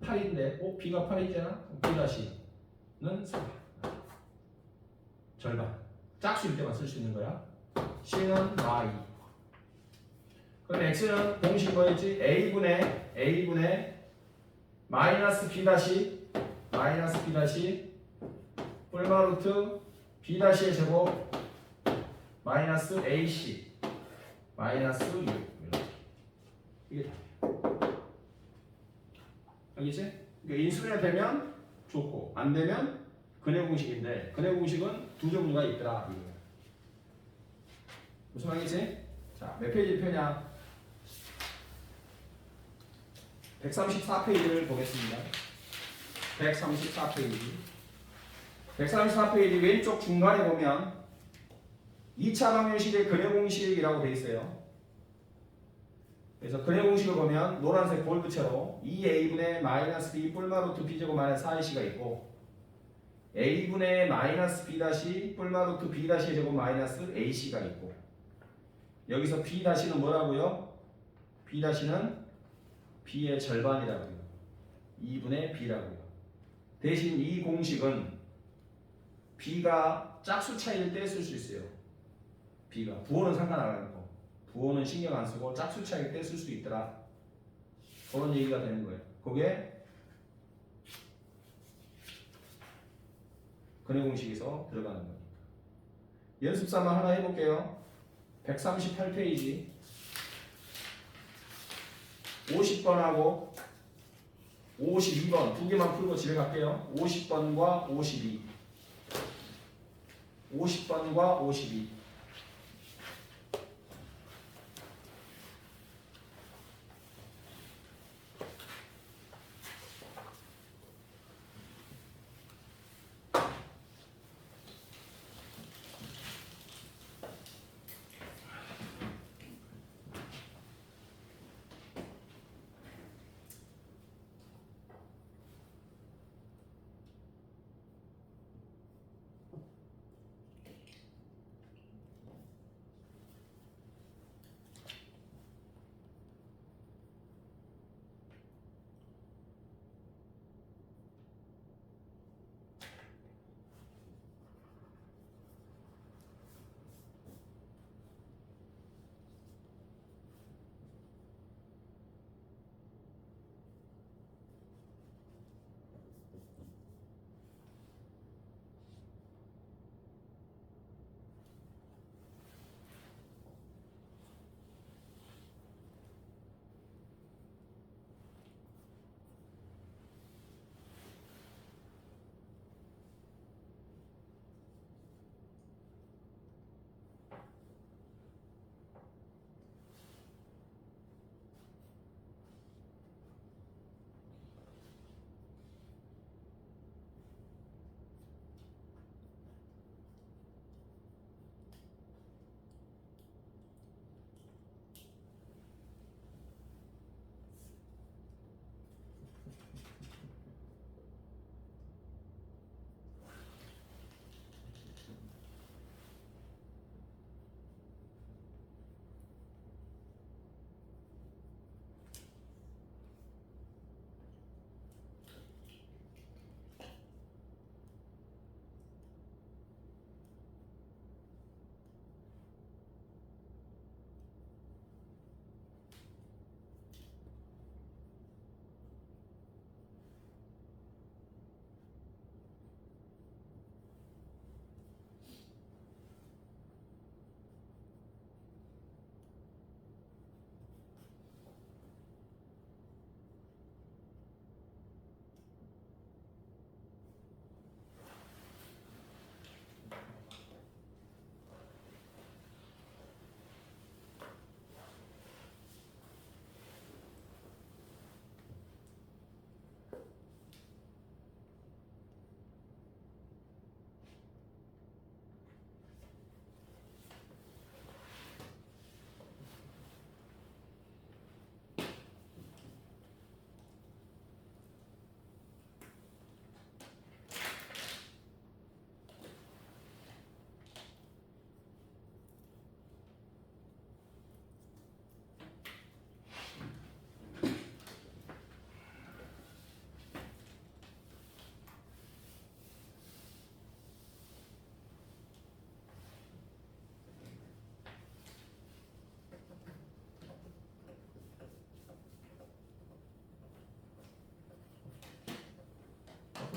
8인데, b가 8이잖아. b 다시는 4. 절반. 짝수일 때만 쓸 수 있는 거야. c는 y. 그럼 x는 공식 뭐였지? a분의 마이너스 b 다시 뿔마 루트 b 다시의 제곱 마이너스 ac 마이너스 6 이게 답이야. 알겠지? 그러니까 인수분해 되면 좋고 안 되면 근해 공식인데 근해 공식은 두 종류가 있더라 이거야. 무슨 말이지? 자, 몇 페이지 펴냐? 134페이지를 보겠습니다. 134페이지. 134페이지 왼쪽 중간에 보면 2차 방정식의 근해 공식이라고 되어 있어요. 그래서 근해 공식을 보면 노란색 볼트채로 2a분의 마이너스 b 뿔마 루트 b제곱 마이너스 4ac가 있고 a분의 마이너스 b 다시 뿔마 루트 b 다시의 제곱 마이너스 ac가 있고 여기서 b 다시는 뭐라고요? b 다시는 b의 절반이라고요. 2분의 b라고요. 대신 이 공식은 b가 짝수 차이일 때 쓸 수 있어요. b가 부호는 상관 안 하고 부호는 신경 안 쓰고 짝수 차이일 때 쓸 수 있더라. 그런 얘기가 되는 거예요. 그게 근해 공식에서 들어가는 거니까. 연습사만 하나 해볼게요. 138페이지 50번하고 52번 두 개만 풀고 집에 갈게요. 50번과 52 50번과 52 1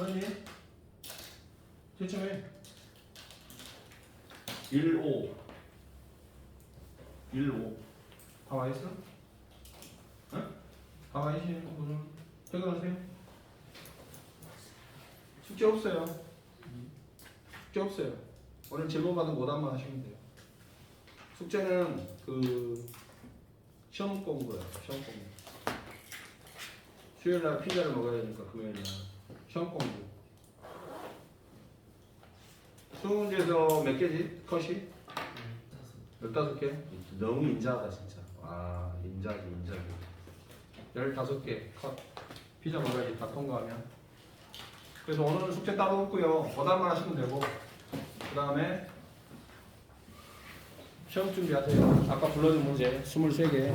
그러니? 제점에 1, 5 1, 5 다 와있어? 응? 다 와있지? 오늘 퇴근하세요? 숙제 없어요. 숙제 없어요. 오늘 질문 받은 오답만 하시면 돼요. 숙제는 그 시험 공부예요. 시험 공부. 수요일 날 피자를 먹어야 되니까 금요일 날 시험 공부. 20문제에서 몇 개지? 컷이? 15개? 너무 인자하다 진짜. 와 인자하기. 15개 컷. 피자 먹어야지 다 통과하면. 그래서 오늘은 숙제 따로 없고요. 오답만 하시면 되고 그 다음에 시험 준비하세요. 아까 불러준 문제 23개